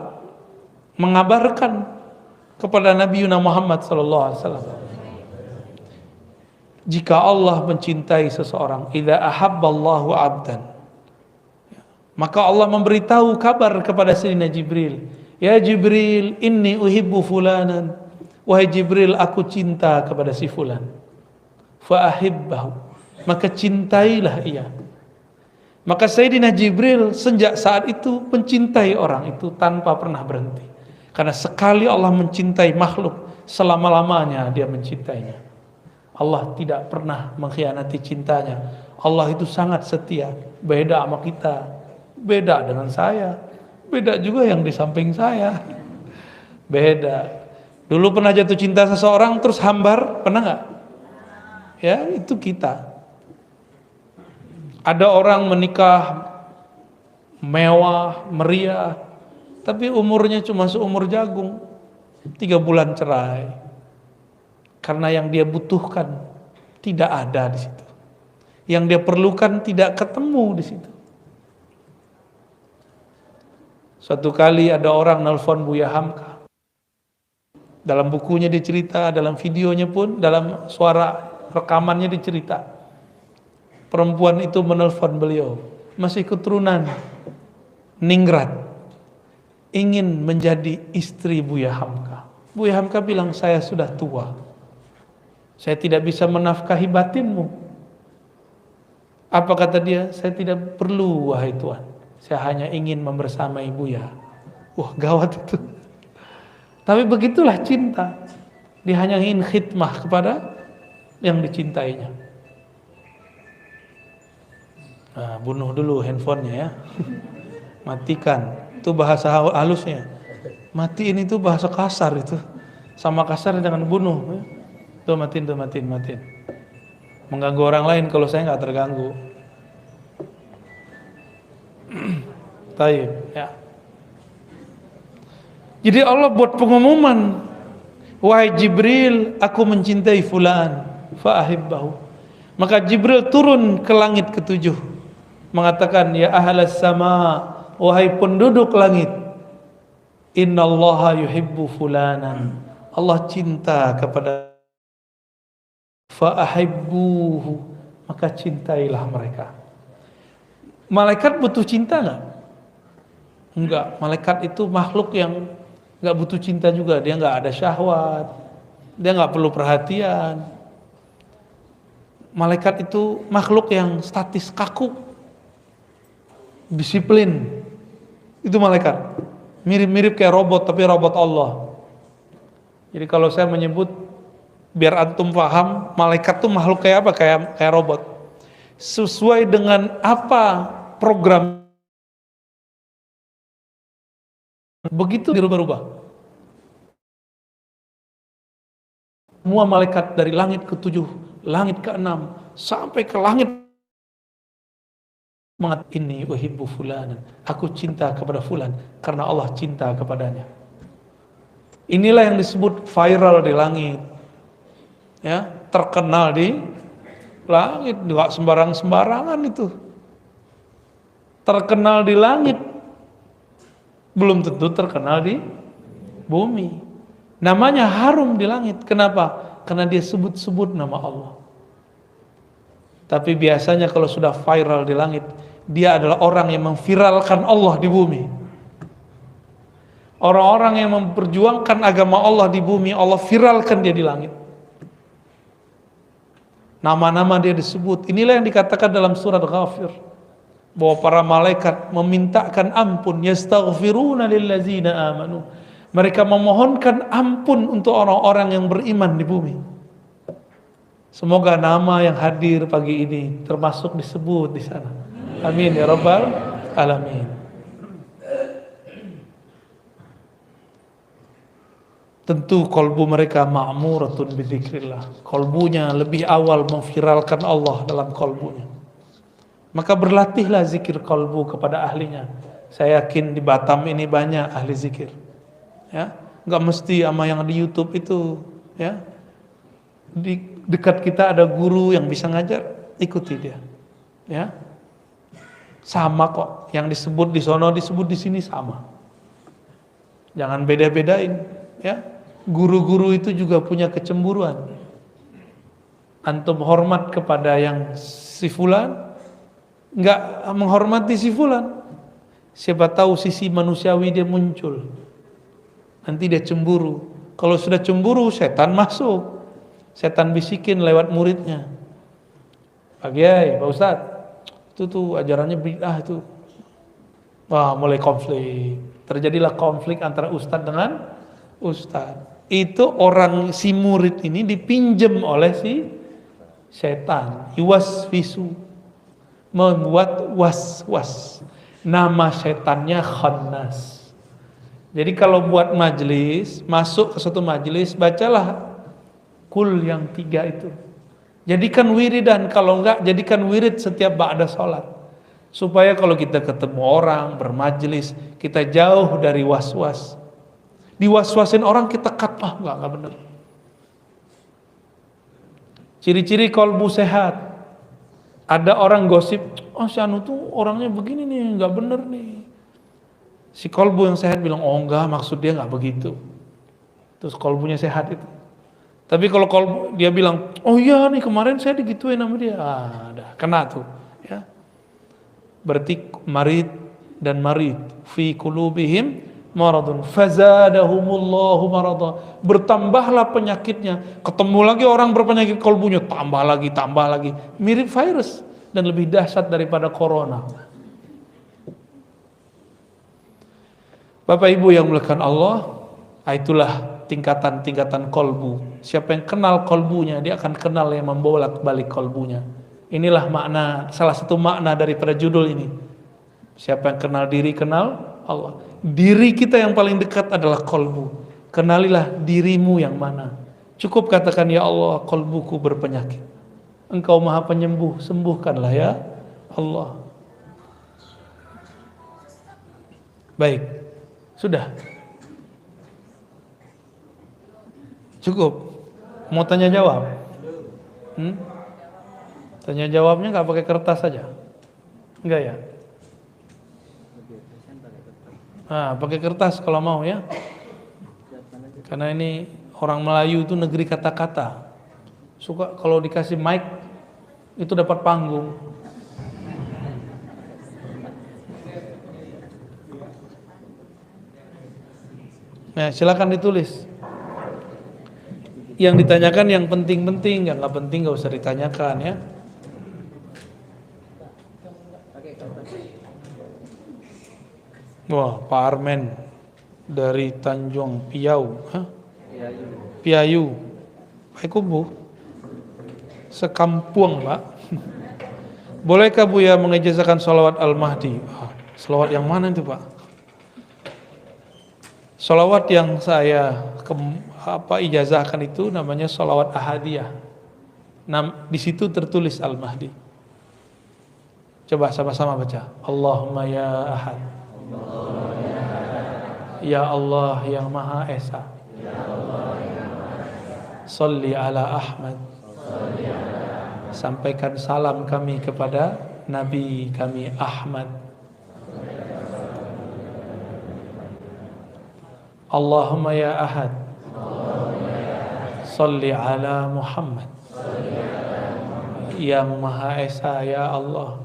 mengabarkan kepada Nabi Muhammad sallallahu alaihi wasallam, jika Allah mencintai seseorang, idza ahabballahu 'abdan, maka Allah memberitahu kabar kepada Sayyidina Jibril, ya Jibril, inni uhibbu fulanan, wahai Jibril, aku cinta kepada si fulan, fa ahibbahu, maka cintailah ia. Maka Sayyidina Jibril sejak saat itu mencintai orang itu tanpa pernah berhenti. Karena sekali Allah mencintai makhluk, selama-lamanya dia mencintainya. Allah tidak pernah mengkhianati cintanya. Allah itu sangat setia. Beda sama kita, beda dengan saya, beda juga yang di samping saya, beda. Dulu pernah jatuh cinta seseorang terus hambar, pernah nggak? Ya, itu kita. Ada orang menikah mewah, meriah, tapi umurnya cuma seumur jagung, 3 bulan cerai. Karena yang dia butuhkan tidak ada di situ, yang dia perlukan tidak ketemu di situ. Suatu kali ada orang nelpon Buya Hamka. Dalam bukunya dicerita, dalam videonya pun, dalam suara rekamannya dicerita, perempuan itu menelpon beliau, masih keturunan ningrat, ingin menjadi istri Buya Hamka. Buya Hamka bilang, saya sudah tua, saya tidak bisa menafkahi batinmu. Apa kata dia? Saya tidak perlu, wahai Tuan, saya hanya ingin membersamai Buya. Wah, gawat itu. Tapi begitulah cinta, dia hanya ingin khidmah kepada yang dicintainya. Nah, bunuh dulu handphonenya ya. Matikan. Itu bahasa halusnya. Matiin itu bahasa kasar itu. Sama kasar dengan bunuh. Tuh matiin. Mengganggu orang lain kalau saya nggak terganggu. Taib, ya. Jadi Allah buat pengumuman, wahai Jibril, aku mencintai fulan, fa ahibbahu. Maka Jibril turun ke langit ke-7, mengatakan, ya ahlas sama, wahai penduduk langit, innallaha yuhibbu fulanan, Allah cinta kepada, fa ahibbuhu, maka cintailah mereka. Malaikat butuh cinta enggak? Enggak. Malaikat itu makhluk yang enggak butuh cinta juga. Dia enggak ada syahwat, dia enggak perlu perhatian. Malaikat itu makhluk yang statis, kaku, disiplin. Itu malaikat. Mirip-mirip kayak robot, tapi robot Allah. Jadi kalau saya menyebut, biar antum paham, malaikat itu makhluk kayak apa? Kayak robot. Sesuai dengan apa program, begitu dirubah-rubah. semua malaikat dari langit ke-7, langit ke-6 sampai ke langit mengat ini uhibbu fulanan, aku cinta kepada fulan karena Allah cinta kepadanya. Inilah yang disebut viral di langit, ya, terkenal di langit, nggak sembarangan itu. Terkenal di langit belum tentu terkenal di bumi. Namanya harum di langit. Kenapa? Karena dia sebut-sebut nama Allah. Tapi biasanya kalau sudah viral di langit, dia adalah orang yang memviralkan Allah di bumi. Orang-orang yang memperjuangkan agama Allah di bumi, Allah viralkan dia di langit. Nama-nama dia disebut. Inilah yang dikatakan dalam surat Ghafir, bahwa para malaikat memintakan ampun, yastaghfiruna lillazina amanu. Mereka memohonkan ampun untuk orang-orang yang beriman di bumi. Semoga nama yang hadir pagi ini termasuk disebut di sana. Amin ya rabbal alamin. Tentu kolbu mereka ma'muratun bidzikrillah. Kolbunya lebih awal memviralkan Allah dalam kolbunya. Maka berlatihlah zikir kolbu kepada ahlinya. Saya yakin di Batam ini banyak ahli zikir. Ya, nggak mesti sama yang di YouTube itu. Ya, di dekat kita ada guru yang bisa ngajar, ikuti dia. Ya, sama kok. Yang disebut di sono disebut di sini sama. Jangan beda-bedain. Ya, guru-guru itu juga punya kecemburuan. Antum hormat kepada yang si fulan, nggak menghormati si fulan. Siapa tahu sisi manusiawi dia muncul. Nanti dia cemburu. Kalau sudah cemburu, setan masuk. Setan bisikin lewat muridnya. Pak Kiai, Pak Ustadz, itu tuh ajarannya bid'ah itu. Wah, mulai konflik. Terjadilah konflik antara ustadz dengan ustadz. Itu orang si murid ini dipinjam oleh si setan. Iwaswisu, membuat was-was. Nama setannya Khannas. Jadi kalau buat majelis, masuk ke suatu majelis, bacalah kul yang 3 itu. Jadikan wiridan, kalau enggak jadikan wirid setiap ba'da sholat. Supaya kalau kita ketemu orang, bermajelis, kita jauh dari was-was. Diwas-wasin orang kita cut, enggak benar. Ciri-ciri kolbu sehat. Ada orang gosip, oh si Anu tuh orangnya begini nih, enggak benar nih. Si kolbu yang sehat bilang, oh enggak, maksud dia enggak begitu. Terus kolbunya sehat itu. Tapi kalau dia bilang, oh iya nih kemarin saya digituin sama dia, dah kena tuh, ya. Berarti marid dan marid fi qulubihim maradun fazadahumullahu marada. Bertambahlah penyakitnya. Ketemu lagi orang berpenyakit kolbunya, tambah lagi, mirip virus dan lebih dahsyat daripada corona. Bapak Ibu yang dimuliakan Allah, itulah tingkatan-tingkatan kolbu. Siapa yang kenal kolbunya, dia akan kenal yang membolak-balik kolbunya. Inilah makna, salah satu makna daripada judul ini. Siapa yang kenal diri, kenal Allah. Diri kita yang paling dekat adalah kolbu. Kenalilah dirimu yang mana. Cukup katakan, ya Allah, kolbuku berpenyakit. Engkau maha penyembuh, sembuhkanlah ya Allah. Baik, sudah. Cukup. Mau tanya jawab? Tanya jawabnya nggak pakai kertas saja? Enggak ya? Pakai kertas kalau mau ya. Karena ini orang Melayu itu negeri kata-kata. Suka kalau dikasih mic itu dapat panggung. Nah, silakan ditulis. Yang ditanyakan yang penting-penting, yang nggak penting nggak usah ditanyakan ya. Wah, Pak Armen dari Tanjung Piau, Piayu, Pak Kubu, sekampung Pak. Bolehkah Buya mengijazahkan sholawat Al-Mahdi? Sholawat yang mana itu Pak? Salawat yang saya ijazahkan itu namanya salawat ahadiyah. Di situ tertulis Al-Mahdi. Coba sama-sama baca. Allahumma ya ahad. Ya Allah yang Maha Esa. Salli ala Ahmad. Sampaikan salam kami kepada Nabi kami Ahmad. Allahumma ya ahad. Salli ala Muhammad. Yang Maha Esa ya Allah,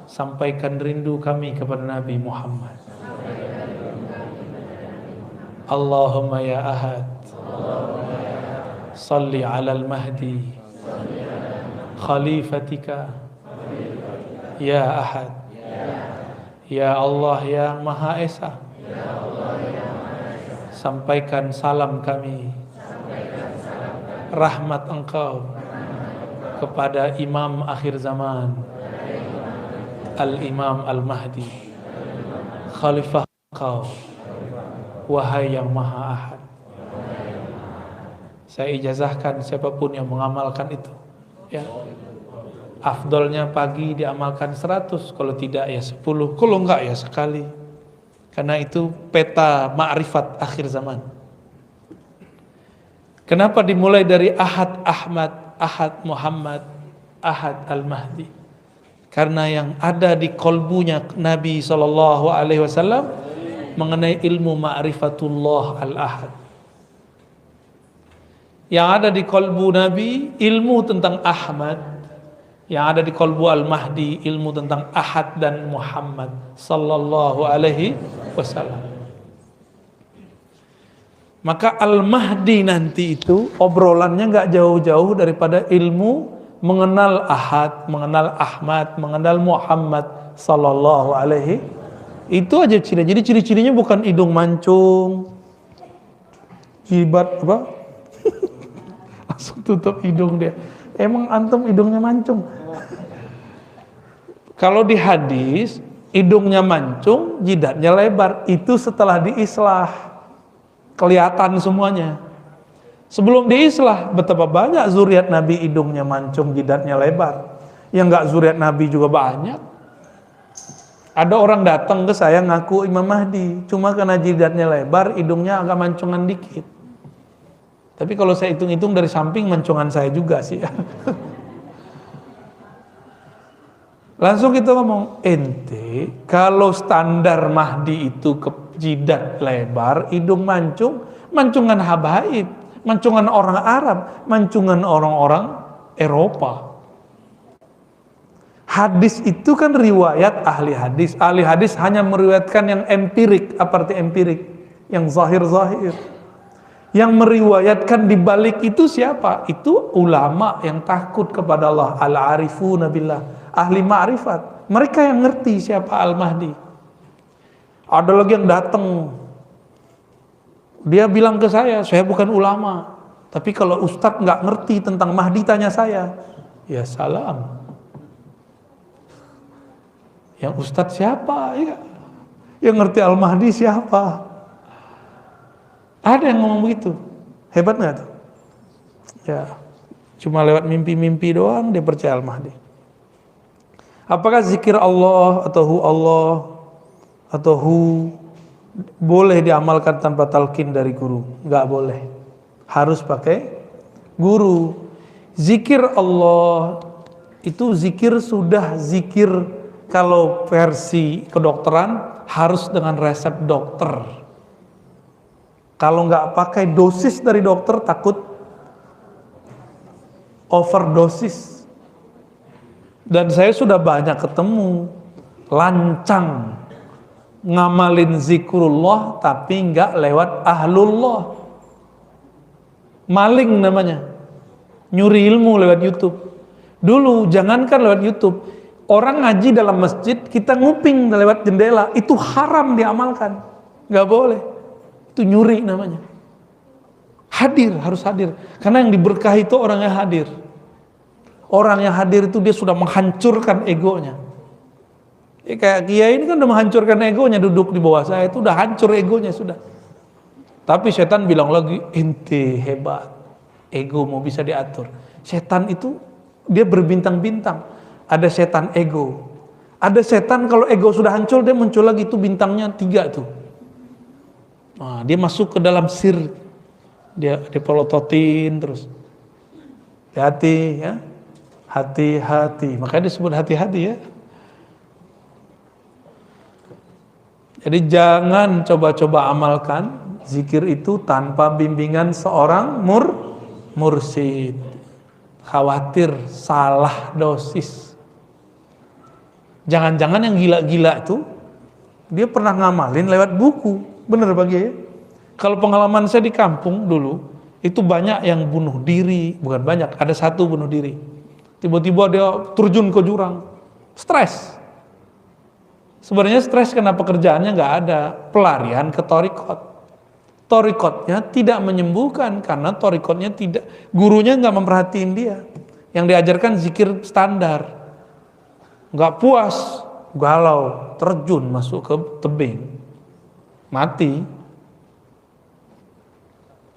sampaikan rindu kami kepada Nabi Muhammad. Allahumma ya ahad. Salli ala al-Mahdi khalifatika ya ahad. Ya Allah yang Maha Esa, sampaikan salam kami, rahmat Engkau kepada Imam akhir zaman, Al-Imam Al-Mahdi, Khalifah Engkau, wahai yang Maha Ahad. Saya ijazahkan siapapun yang mengamalkan itu, ya. Afdolnya pagi diamalkan 100, kalau tidak ya 10, kalau enggak ya sekali. Karena itu peta ma'rifat akhir zaman. Kenapa dimulai dari Ahad Ahmad, Ahad Muhammad, Ahad Al-Mahdi? Karena yang ada di kolbunya Nabi SAW mengenai ilmu ma'rifatullah Al-Ahad. Yang ada di kolbu Nabi ilmu tentang Ahmad. Yang ada di kolbu Al-Mahdi ilmu tentang Ahad dan Muhammad sallallahu alaihi wasallam. Maka Al-Mahdi nanti itu obrolannya gak jauh-jauh daripada ilmu mengenal Ahad, mengenal Ahmad, mengenal Muhammad sallallahu alaihi. Itu aja ciri. Jadi ciri-cirinya bukan hidung mancung, jibat apa? Langsung tutup hidung dia. Emang antum hidungnya mancung? Kalau di hadis hidungnya mancung, jidatnya lebar. Itu setelah diislah, kelihatan semuanya. Sebelum diislah, betapa banyak zuriat Nabi hidungnya mancung, jidatnya lebar. Yang enggak zuriat Nabi juga banyak. Ada orang datang ke saya ngaku Imam Mahdi, cuma karena jidatnya lebar, hidungnya agak mancungan dikit. Tapi kalau saya hitung-hitung dari samping mancungan saya juga sih. Langsung kita ngomong, ente kalau standar Mahdi itu ke jidat lebar, hidung mancung, mancungan habaib, mancungan orang Arab, mancungan orang-orang Eropa. Hadis itu kan riwayat ahli hadis. Ahli hadis hanya meriwayatkan yang empirik. Apa arti empirik? Yang zahir-zahir. Yang meriwayatkan di balik itu siapa? Itu ulama yang takut kepada Allah, al-arifuna billah, ahli ma'rifat. Mereka yang ngerti siapa Al-Mahdi. Ada lagi yang datang, dia bilang ke saya bukan ulama, tapi kalau ustadz nggak ngerti tentang Mahdi tanya saya. Ya salam. Yang ustadz siapa? Ya. Yang ngerti Al-Mahdi siapa? Ada yang ngomong begitu. Hebat nggak tuh? Ya, cuma lewat mimpi-mimpi doang dia percaya Al-Mahdi. Apakah zikir Allah atau hu Allah atau hu boleh diamalkan tanpa talqin dari guru? Nggak boleh. Harus pakai guru. Zikir Allah itu zikir sudah zikir, kalau versi kedokteran harus dengan resep dokter. Kalau nggak pakai dosis dari dokter takut overdosis. Dan saya sudah banyak ketemu lancang ngamalin zikrullah tapi nggak lewat ahlullah. Maling namanya, nyuri ilmu lewat YouTube. Dulu jangankan lewat YouTube, orang ngaji dalam masjid kita nguping lewat jendela, itu haram diamalkan, nggak boleh. Itu nyuri namanya. Hadir, harus hadir. Karena yang diberkahi itu orang yang hadir. Orang yang hadir itu dia sudah menghancurkan egonya. Kayak kiai ini kan udah menghancurkan egonya, duduk di bawah saya itu udah hancur egonya sudah. Tapi setan bilang lagi, ente hebat, ego mau bisa diatur. Setan itu dia berbintang-bintang. Ada setan ego, ada setan kalau ego sudah hancur dia muncul lagi, itu bintangnya 3 tuh. Nah, dia masuk ke dalam sir, dia pelototin terus. Hati-hati ya, hati-hati. Makanya disebut hati-hati ya. Jadi jangan coba-coba amalkan zikir itu tanpa bimbingan seorang mursyid. Khawatir salah dosis. Jangan-jangan yang gila-gila itu dia pernah ngamalin lewat buku. Bener Bagi ya? Kalau pengalaman saya di kampung dulu, itu banyak yang bunuh diri. Bukan banyak, ada satu bunuh diri. Tiba-tiba dia terjun ke jurang. Stres. Sebenarnya stres karena pekerjaannya nggak ada, pelarian ke torikot. Torikotnya tidak menyembuhkan karena torikotnya tidak, gurunya nggak memperhatiin dia. Yang diajarkan zikir standar, nggak puas, galau, terjun masuk ke tebing, mati.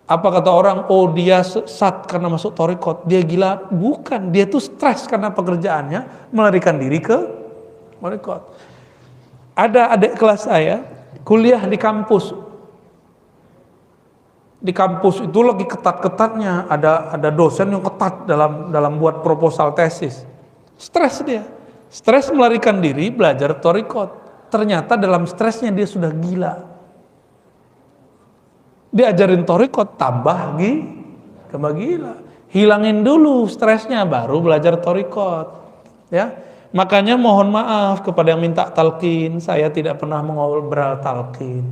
Apa kata orang? Oh dia sesat karena masuk torikot, dia gila. Bukan, dia tuh stres karena pekerjaannya, melarikan diri ke torikot. Ada adik kelas saya kuliah di kampus. Di kampus itu lagi ketat-ketatnya, ada dosen yang ketat dalam buat proposal tesis. Stres dia. Stres melarikan diri belajar torikot. Ternyata dalam stresnya dia sudah gila. Diajarin torikot tambah gila. Hilangin dulu stresnya baru belajar torikot. Ya. Makanya mohon maaf kepada yang minta talqin, saya tidak pernah mengobrol talqin.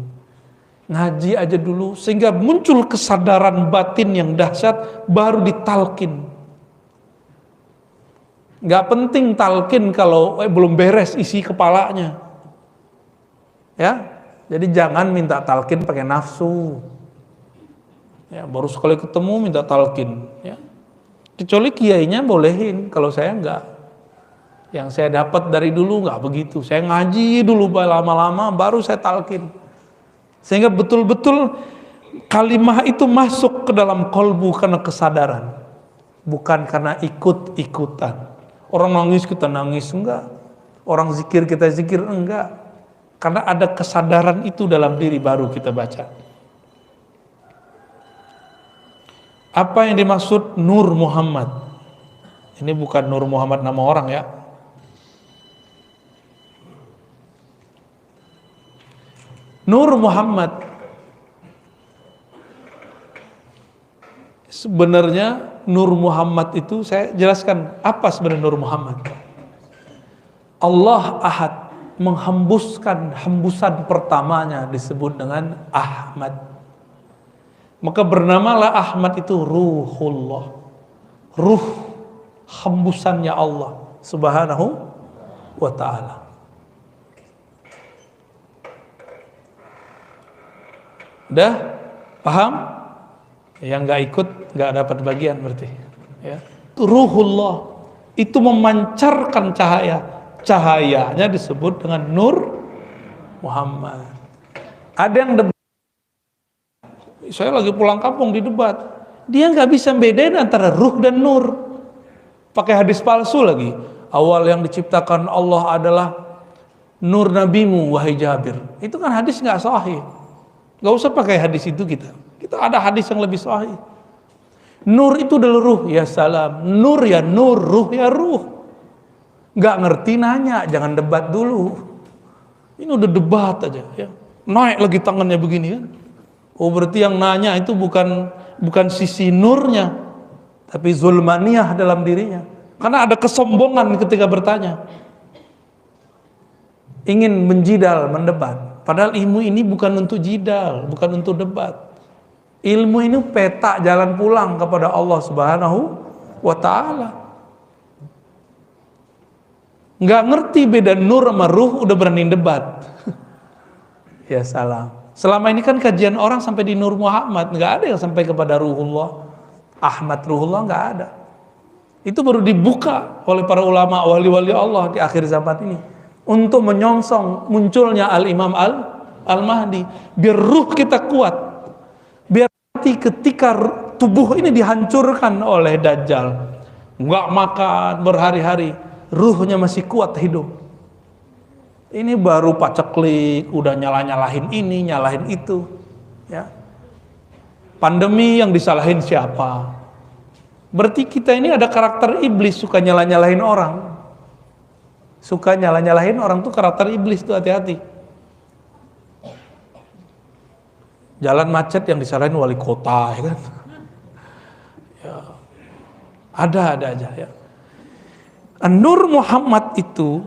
Ngaji aja dulu sehingga muncul kesadaran batin yang dahsyat baru ditalqin. Gak penting talqin kalau belum beres isi kepalanya. Ya, jadi jangan minta talqin pakai nafsu. Ya, baru sekali ketemu minta talqin. Ya, kecuali kiainya bolehin, kalau saya enggak. Yang saya dapat dari dulu nggak begitu. Saya ngaji dulu lama-lama, baru saya talqin. Sehingga betul-betul kalimah itu masuk ke dalam kolbu karena kesadaran, bukan karena ikut-ikutan. Orang nangis kita nangis, enggak. Orang zikir kita zikir, enggak. Karena ada kesadaran itu dalam diri baru kita baca. Apa yang dimaksud Nur Muhammad? Ini bukan Nur Muhammad nama orang ya. Nur Muhammad sebenarnya Nur Muhammad itu saya jelaskan apa sebenarnya Nur Muhammad. Allah Ahad menghembuskan hembusan pertamanya disebut dengan Ahmad. Maka bernamalah Ahmad itu Ruhullah. Ruh hembusannya Allah Subhanahu wa ta'ala. Udah paham? Yang nggak ikut nggak dapat bagian berarti. Ya. Ruhullah itu memancarkan cahaya. Cahayanya disebut dengan Nur Muhammad. Ada yang debat. Saya lagi pulang kampung di debat. Dia nggak bisa bedain antara ruh dan nur. Pakai hadis palsu lagi. Awal yang diciptakan Allah adalah nur nabimu wahai Jabir. Itu kan hadis nggak sahih. Gak usah pakai hadis itu kita ada hadis yang lebih sahih. Nur itu adalah ruh, ya salam. Nur ya nur, ruh ya ruh. Gak ngerti nanya, jangan debat dulu. Ini udah debat aja ya. Naik lagi tangannya begini kan. Oh berarti yang nanya itu bukan sisi nurnya, tapi zulmaniyah dalam dirinya. Karena ada kesombongan ketika bertanya. Ingin menjidal, mendebat. Padahal ilmu ini bukan untuk jidal, bukan untuk debat. Ilmu ini peta jalan pulang kepada Allah Subhanahu wa ta'ala. Nggak ngerti beda nur sama ruh udah berani debat. Ya salam. Selama ini kan kajian orang sampai di Nur Muhammad, nggak ada yang sampai kepada Ruhullah. Ahmad Ruhullah nggak ada. Itu baru dibuka oleh para ulama wali-wali Allah di akhir zaman ini. untuk menyongsong munculnya Al-Imam Al-Mahdi, biar ruh kita kuat, biar nanti ketika tubuh ini dihancurkan oleh Dajjal, nggak makan berhari-hari, ruhnya masih kuat hidup. Ini baru paceklik, udah nyalahin ini, nyalahin itu, ya. Pandemi yang disalahin siapa? Berarti kita ini ada karakter iblis, suka nyalahin orang. Suka nyalahin orang tuh karakter iblis tuh, hati-hati. Jalan macet yang disalahin wali kota, ya kan? Ya. Ada aja ya. Nur Muhammad itu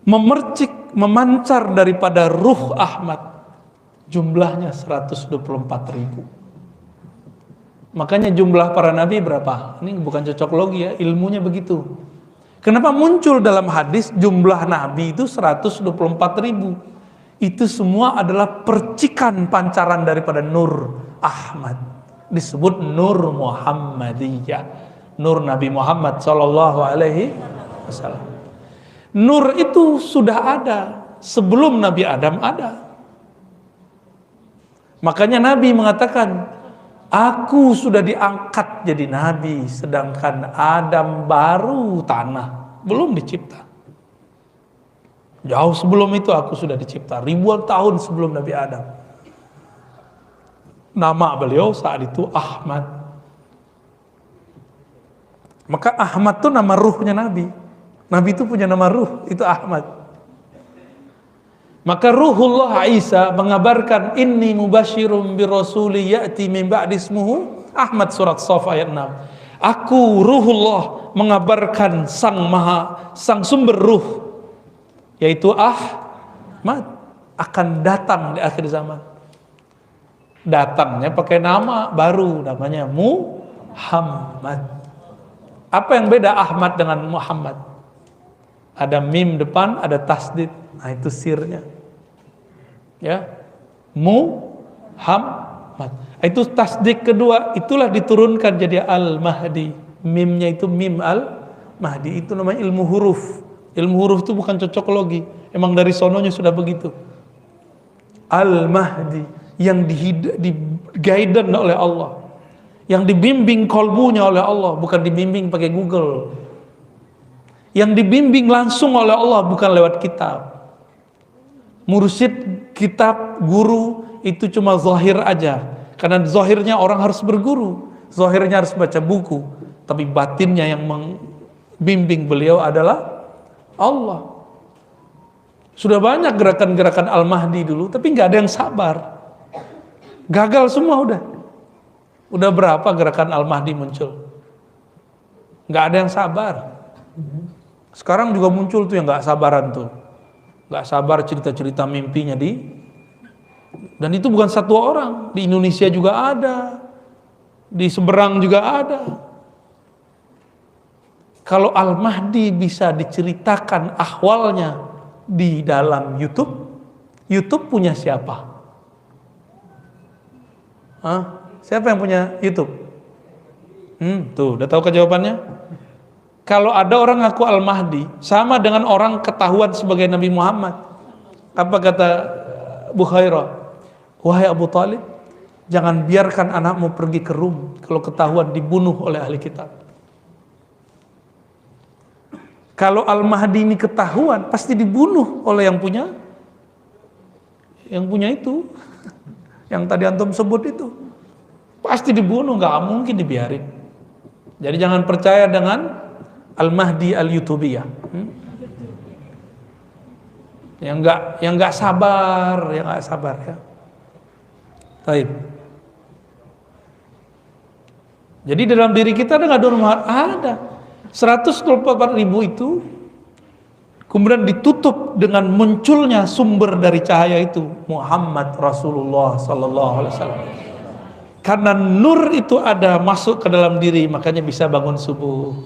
memercik, memancar daripada ruh Ahmad, jumlahnya 124.000. Makanya jumlah para nabi berapa? Ini bukan cocok logi ya, ilmunya begitu. Kenapa muncul dalam hadis jumlah nabi itu 124.000? Itu semua adalah percikan pancaran daripada Nur Ahmad. Disebut Nur Muhammadiyah, Nur Nabi Muhammad sallallahu alaihi wasallam. Nur itu sudah ada sebelum Nabi Adam ada. Makanya Nabi mengatakan, aku sudah diangkat jadi Nabi, sedangkan Adam baru tanah, belum dicipta. Jauh sebelum itu aku sudah dicipta, ribuan tahun sebelum Nabi Adam. Nama beliau saat itu Ahmad. Maka Ahmad itu nama ruhnya Nabi. Nabi itu punya nama ruh, itu Ahmad. Maka Ruhullah Isa mengabarkan, inni mubasyirum birasuli ya'ti min ba'di ismuhu Ahmad, surat Shaf ayat 6. Aku Ruhullah mengabarkan sang sumber ruh, yaitu Ahmad, akan datang di akhir zaman. Datangnya pakai nama baru, namanya Muhammad. Apa yang beda Ahmad dengan Muhammad? Ada mim depan, ada tasdid. Nah, itu sirnya. Ya. Muhammad. Itu tasdid kedua, itulah diturunkan jadi Al-Mahdi. Mimnya itu mim Al-Mahdi. Itu namanya ilmu huruf. Ilmu huruf itu bukan cocok logi. Emang dari sononya sudah begitu. Al-Mahdi yang di-guidance oleh Allah. Yang dibimbing kolbunya oleh Allah, bukan dibimbing pakai Google. Yang dibimbing langsung oleh Allah, bukan lewat kitab. Mursyid, kitab, guru itu cuma zahir aja. Karena zahirnya orang harus berguru, zahirnya harus baca buku, tapi batinnya yang membimbing beliau adalah Allah. Sudah banyak gerakan-gerakan Al-Mahdi dulu, tapi nggak ada yang sabar. Gagal semua udah. Udah berapa gerakan Al-Mahdi muncul? Nggak ada yang sabar. Sekarang juga muncul tuh yang nggak sabaran tuh, nggak sabar cerita-cerita mimpinya dan itu bukan satu orang, di Indonesia juga ada, di seberang juga ada. Kalau Al-Mahdi bisa diceritakan ahwalnya di dalam YouTube punya siapa? Siapa yang punya YouTube? Tuh, udah tahu jawabannya? Kalau ada orang ngaku Al-Mahdi, sama dengan orang ketahuan sebagai Nabi Muhammad. Apa kata Bukhairah? Wahai Abu Talib, jangan biarkan anakmu pergi ke Rum kalau ketahuan dibunuh oleh ahli kitab. Kalau Al-Mahdi ini ketahuan, pasti dibunuh oleh yang punya itu. Yang tadi antum sebut itu. Pasti dibunuh, nggak mungkin dibiarin. Jadi jangan percaya dengan Al-Mahdi Al-Yutubiyah. Yang nggak sabar ya. Taib. Jadi dalam diri kita ada nggak Nur Muhammad? Ada. 124.000 itu kemudian ditutup dengan munculnya sumber dari cahaya itu, Muhammad Rasulullah sallallahu alaihi wasallam. Karena nur itu ada masuk ke dalam diri, makanya bisa bangun subuh,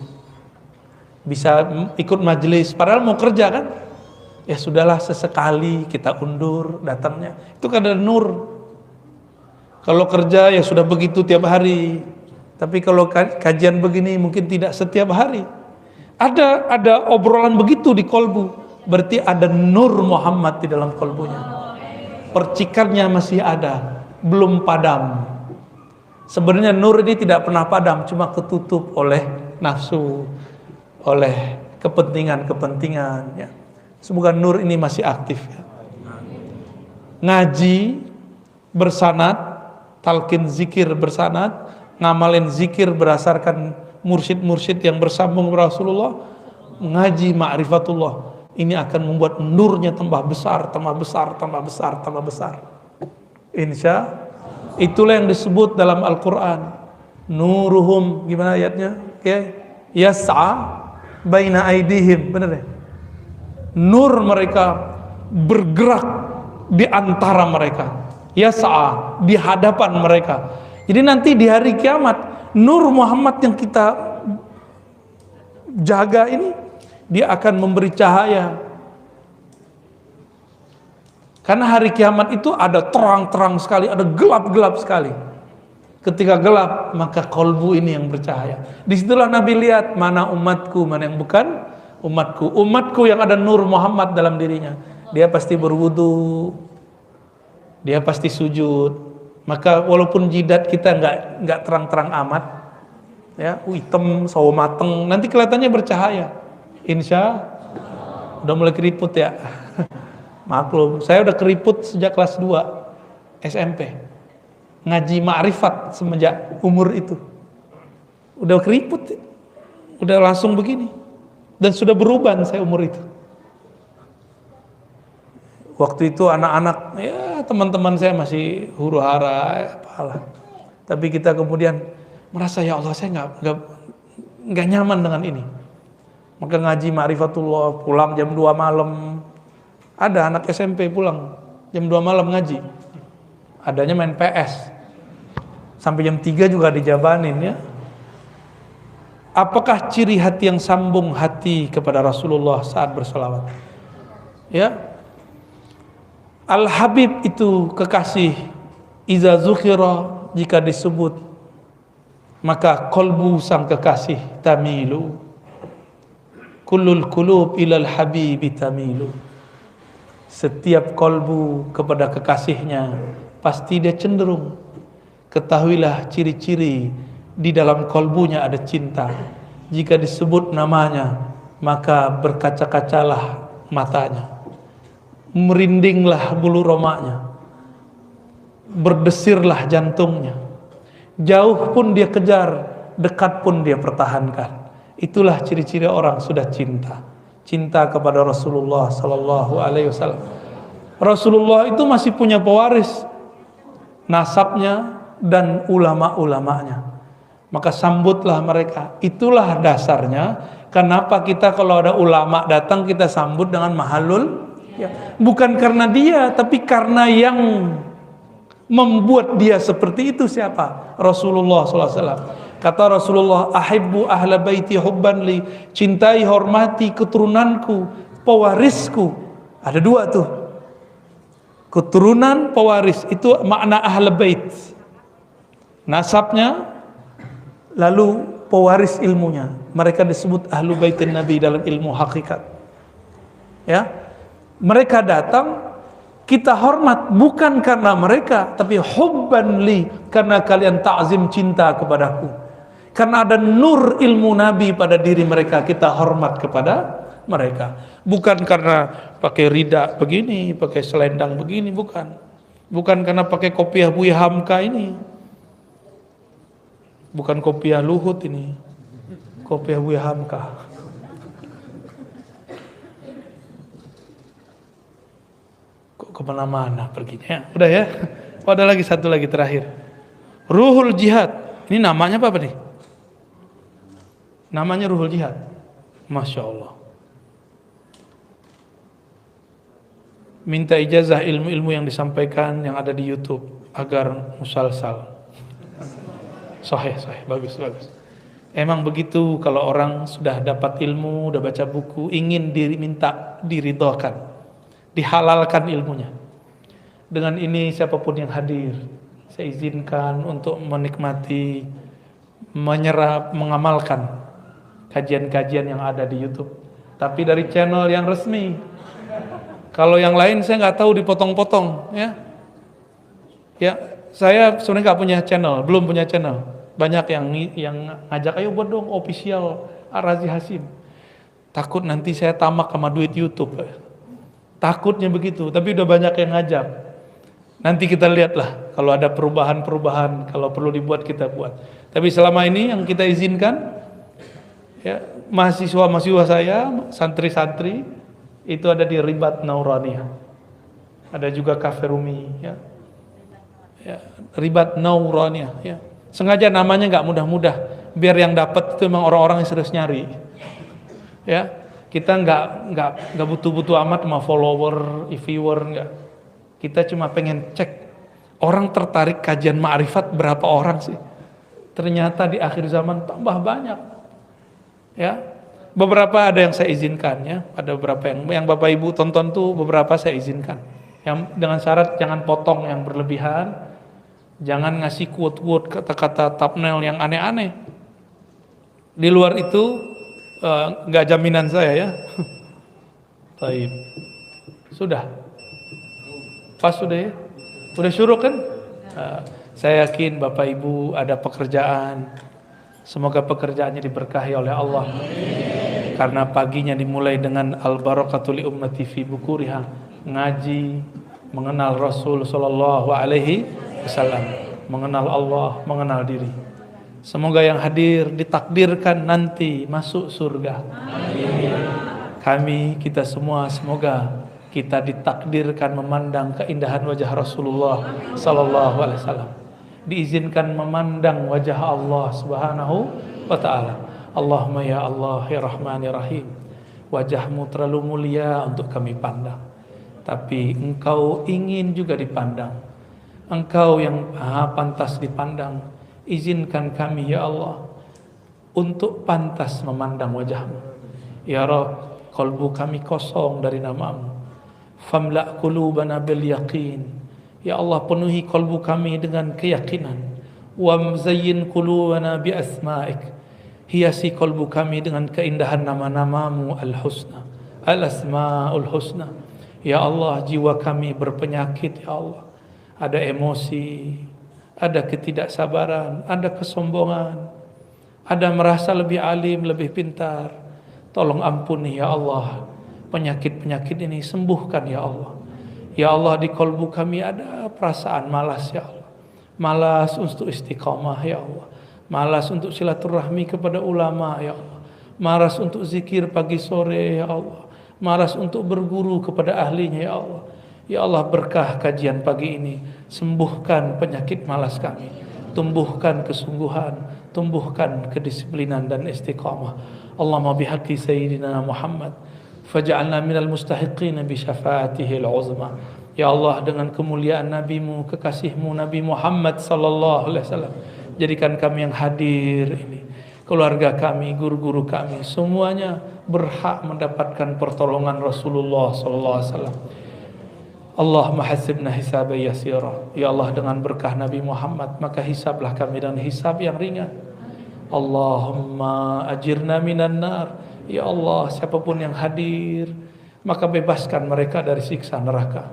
bisa ikut majelis, padahal mau kerja kan, ya sudahlah sesekali kita undur datangnya, itu kan ada nur. Kalau kerja ya sudah begitu tiap hari, tapi kalau kajian begini mungkin tidak setiap hari. Ada obrolan begitu di kolbu, berarti ada nur Muhammad di dalam kolbunya. Percikannya masih ada, belum padam. Sebenarnya nur ini tidak pernah padam, cuma ketutup oleh nafsu, oleh kepentingan-kepentingan. Ya. Semoga nur ini masih aktif. Ya. Ngaji bersanad, talqin zikir bersanad, ngamalin zikir berdasarkan mursyid-mursyid yang bersambung Rasulullah, ngaji ma'rifatullah, ini akan membuat nurnya tambah besar, tambah besar, tambah besar, tambah besar. Insya itulah yang disebut dalam Al-Quran, nuruhum, gimana ayatnya? Yas'a baina aidihim, benar ya? Nur mereka bergerak di antara mereka, yas'a, di hadapan mereka. Jadi nanti di hari kiamat, nur Muhammad yang kita jaga ini, dia akan memberi cahaya. Karena hari kiamat itu ada terang-terang sekali, ada gelap-gelap sekali. Ketika gelap, maka kolbu ini yang bercahaya. Disitulah Nabi lihat mana umatku, mana yang bukan umatku. Umatku yang ada nur Muhammad dalam dirinya, dia pasti berwudu, dia pasti sujud. Maka walaupun jidat kita nggak terang-terang amat, ya, hitam, sawo mateng, nanti kelihatannya bercahaya. Insya udah mulai keriput ya. Maklum, saya udah keriput sejak kelas 2 SMP. Ngaji ma'rifat semenjak umur itu. Udah keriput, udah langsung begini. Dan sudah beruban saya umur itu. Waktu itu anak-anak, ya teman-teman saya masih huru hara, apalah. Tapi kita kemudian merasa, ya Allah, saya nggak nyaman dengan ini. Maka ngaji ma'rifatullah, pulang jam 2 malam. Ada anak SMP pulang jam 2 malam ngaji. Adanya main PS. Sampai jam 3 juga dijabanin ya. Apakah ciri hati yang sambung hati kepada Rasulullah saat bersalawat? Ya. Al-Habib itu kekasih, iza zukhira, jika disebut maka kolbu sang kekasih tamilu, kullul kulub ilal habibi tamilu. Setiap kolbu kepada kekasihnya pasti dia cenderung. Ketahuilah ciri-ciri di dalam kolbunya ada cinta. Jika disebut namanya maka berkaca-kacalah matanya, merindinglah bulu romaknya, berdesirlah jantungnya. Jauh pun dia kejar, dekat pun dia pertahankan. Itulah ciri-ciri orang sudah cinta. Cinta kepada Rasulullah sallallahu alaihi wasallam. Rasulullah itu masih punya pewaris, nasabnya dan ulama-ulamanya. Maka sambutlah mereka. Itulah dasarnya kenapa kita kalau ada ulama datang kita sambut dengan mahalul. Ya, bukan karena dia, tapi karena yang membuat dia seperti itu siapa? Rasulullah SAW. Kata Rasulullah, ahibbu ahla baiti hubban li, cintai hormati keturunanku, pewarisku. Ada 2 tuh, keturunan, pewaris, itu makna ahla bait, nasabnya, lalu pewaris ilmunya. Mereka disebut ahlu baitin Nabi dalam ilmu hakikat. Ya. Mereka datang, kita hormat bukan karena mereka, tapi hubban li, karena kalian ta'zim cinta kepadaku. Karena ada nur ilmu Nabi pada diri mereka, kita hormat kepada mereka. Bukan karena pakai rida begini, pakai selendang begini, bukan. Bukan karena pakai kopiah Buya Hamka ini. Bukan kopiah Luhut ini. Kopiah Buya Hamka. Kemana-mana perginya. Udah ya. Oh, ada lagi satu lagi terakhir. Ruhul Jihad. Ini namanya apa nih? Namanya Ruhul Jihad. Masya Allah. Minta ijazah ilmu-ilmu yang disampaikan yang ada di YouTube agar musalsal. Sahih, bagus. Emang begitu kalau orang sudah dapat ilmu, udah baca buku, ingin minta diridhokan, dihalalkan ilmunya. Dengan ini siapapun yang hadir, saya izinkan untuk menikmati, menyerap, mengamalkan kajian-kajian yang ada di YouTube, tapi dari channel yang resmi. Kalau yang lain saya nggak tahu, dipotong-potong, ya. Ya, saya sebenarnya nggak punya channel, belum punya channel. Banyak yang ngajak, ayo buat dong official Ar-Razi Hasim. Takut nanti saya tamak sama duit YouTube. Takutnya begitu, tapi udah banyak yang ngajak. Nanti kita lihatlah kalau ada perubahan-perubahan, kalau perlu dibuat kita buat. Tapi selama ini yang kita izinkan, ya, mahasiswa-mahasiswa saya, santri-santri itu ada di Ribat Nauraniyah. Ada juga Cafe Rumi, ya. Ya, Ribat Nauraniyah, ya. Sengaja namanya nggak mudah-mudah, biar yang dapat itu memang orang-orang yang serius nyari. Ya, kita nggak butuh-butuh amat sama follower, viewer, nggak. Kita cuma pengen cek orang tertarik kajian ma'rifat berapa orang sih. Ternyata di akhir zaman tambah banyak. Ya, beberapa ada yang saya izinkan, ya, ada beberapa yang Bapak Ibu tonton tuh beberapa saya izinkan. Yang dengan syarat jangan potong yang berlebihan. Jangan ngasih quote-quote, kata-kata thumbnail yang aneh-aneh. Di luar itu nggak jaminan saya, ya. Baik. Sudah. Pas sudah, ya. Udah syuruk kan? Saya yakin Bapak Ibu ada pekerjaan. Semoga pekerjaannya diberkahi oleh Allah. Karena paginya dimulai dengan al-barakatul li ummati fi bukuriha, ngaji, mengenal Rasul sallallahu alaihi wasallam, mengenal Allah, mengenal diri. Semoga yang hadir ditakdirkan nanti masuk surga. Kami, kita semua, semoga kita ditakdirkan memandang keindahan wajah Rasulullah sallallahu alaihi wasallam. Diizinkan memandang wajah Allah Subhanahu wa taala. Allahumma ya Allah ya Rahman ya Rahim. Wajahmu terlalu mulia untuk kami pandang, tapi Engkau ingin juga dipandang. Engkau yang maha pantas dipandang. Izinkan kami ya Allah untuk pantas memandang wajahmu. Ya Rabb, qalbu kami kosong dari namamu. Famla' qulubana bil yaqin. Ya Allah, penuhi kalbu kami dengan keyakinan. Wa mzayyin qulubana bi asma'ik. Hiasi kalbu kami dengan keindahan nama-namamu al-husna, al-asma'ul husna. Ya Allah, jiwa kami berpenyakit ya Allah. Ada emosi, ada ketidaksabaran, ada kesombongan, ada merasa lebih alim, lebih pintar. Tolong ampuni ya Allah penyakit-penyakit ini, sembuhkan ya Allah. Ya Allah, di kalbu kami ada perasaan malas ya Allah. Malas untuk istiqamah ya Allah. Malas untuk silaturahmi kepada ulama ya Allah. Malas untuk zikir pagi sore ya Allah. Malas untuk berguru kepada ahlinya ya Allah. Ya Allah, berkah kajian pagi ini, sembuhkan penyakit malas kami, tumbuhkan kesungguhan, tumbuhkan kedisiplinan dan istiqamah. Allahumma bihaqqi sayyidina Muhammad faj'alna minal mustahiqin bi syafaatihi al-uzma. Ya Allah, dengan kemuliaan nabimu, kekasihmu Nabi Muhammad sallallahu alaihi wasallam, jadikan kami yang hadir ini, keluarga kami, guru-guru kami, semuanya berhak mendapatkan pertolongan Rasulullah sallallahu alaihi wasallam. Allahumma hasibna hisaban yasira. Ya Allah, dengan berkah Nabi Muhammad, maka hisablah kami dengan hisab yang ringan. Allahumma ajirna minan nar. Ya Allah, siapapun yang hadir, maka bebaskan mereka dari siksa neraka.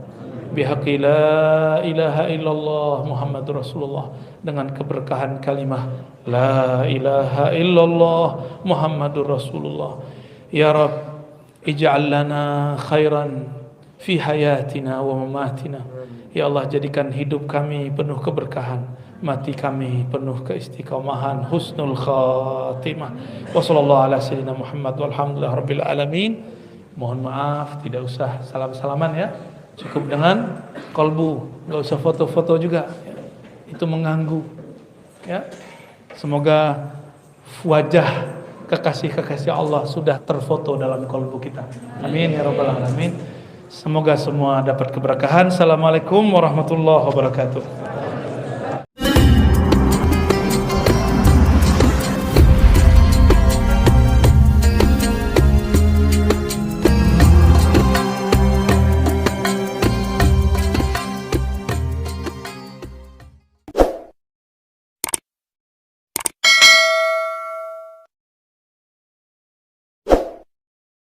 Bihaqqi la ilaha illallah Muhammadur Rasulullah, dengan keberkahan kalimah la ilaha illallah Muhammadur Rasulullah. Ya Rabb, ij'al lana khairan fi hayatina wa mamatina. Ya Allah, jadikan hidup kami penuh keberkahan, mati kami penuh keistiqomahan, husnul khatimah. Wa sallallahu ala sayyidina Muhammad walhamdulillah rabbil alamin. Mohon maaf, tidak usah salam-salaman ya. Cukup dengan kolbu, enggak usah foto-foto juga ya. Itu mengganggu ya. Semoga wajah kekasih-kekasih Allah sudah terfoto dalam kolbu kita. Amin ya rabbal alamin. Semoga semua dapat keberkahan. Assalamualaikum warahmatullahi wabarakatuh.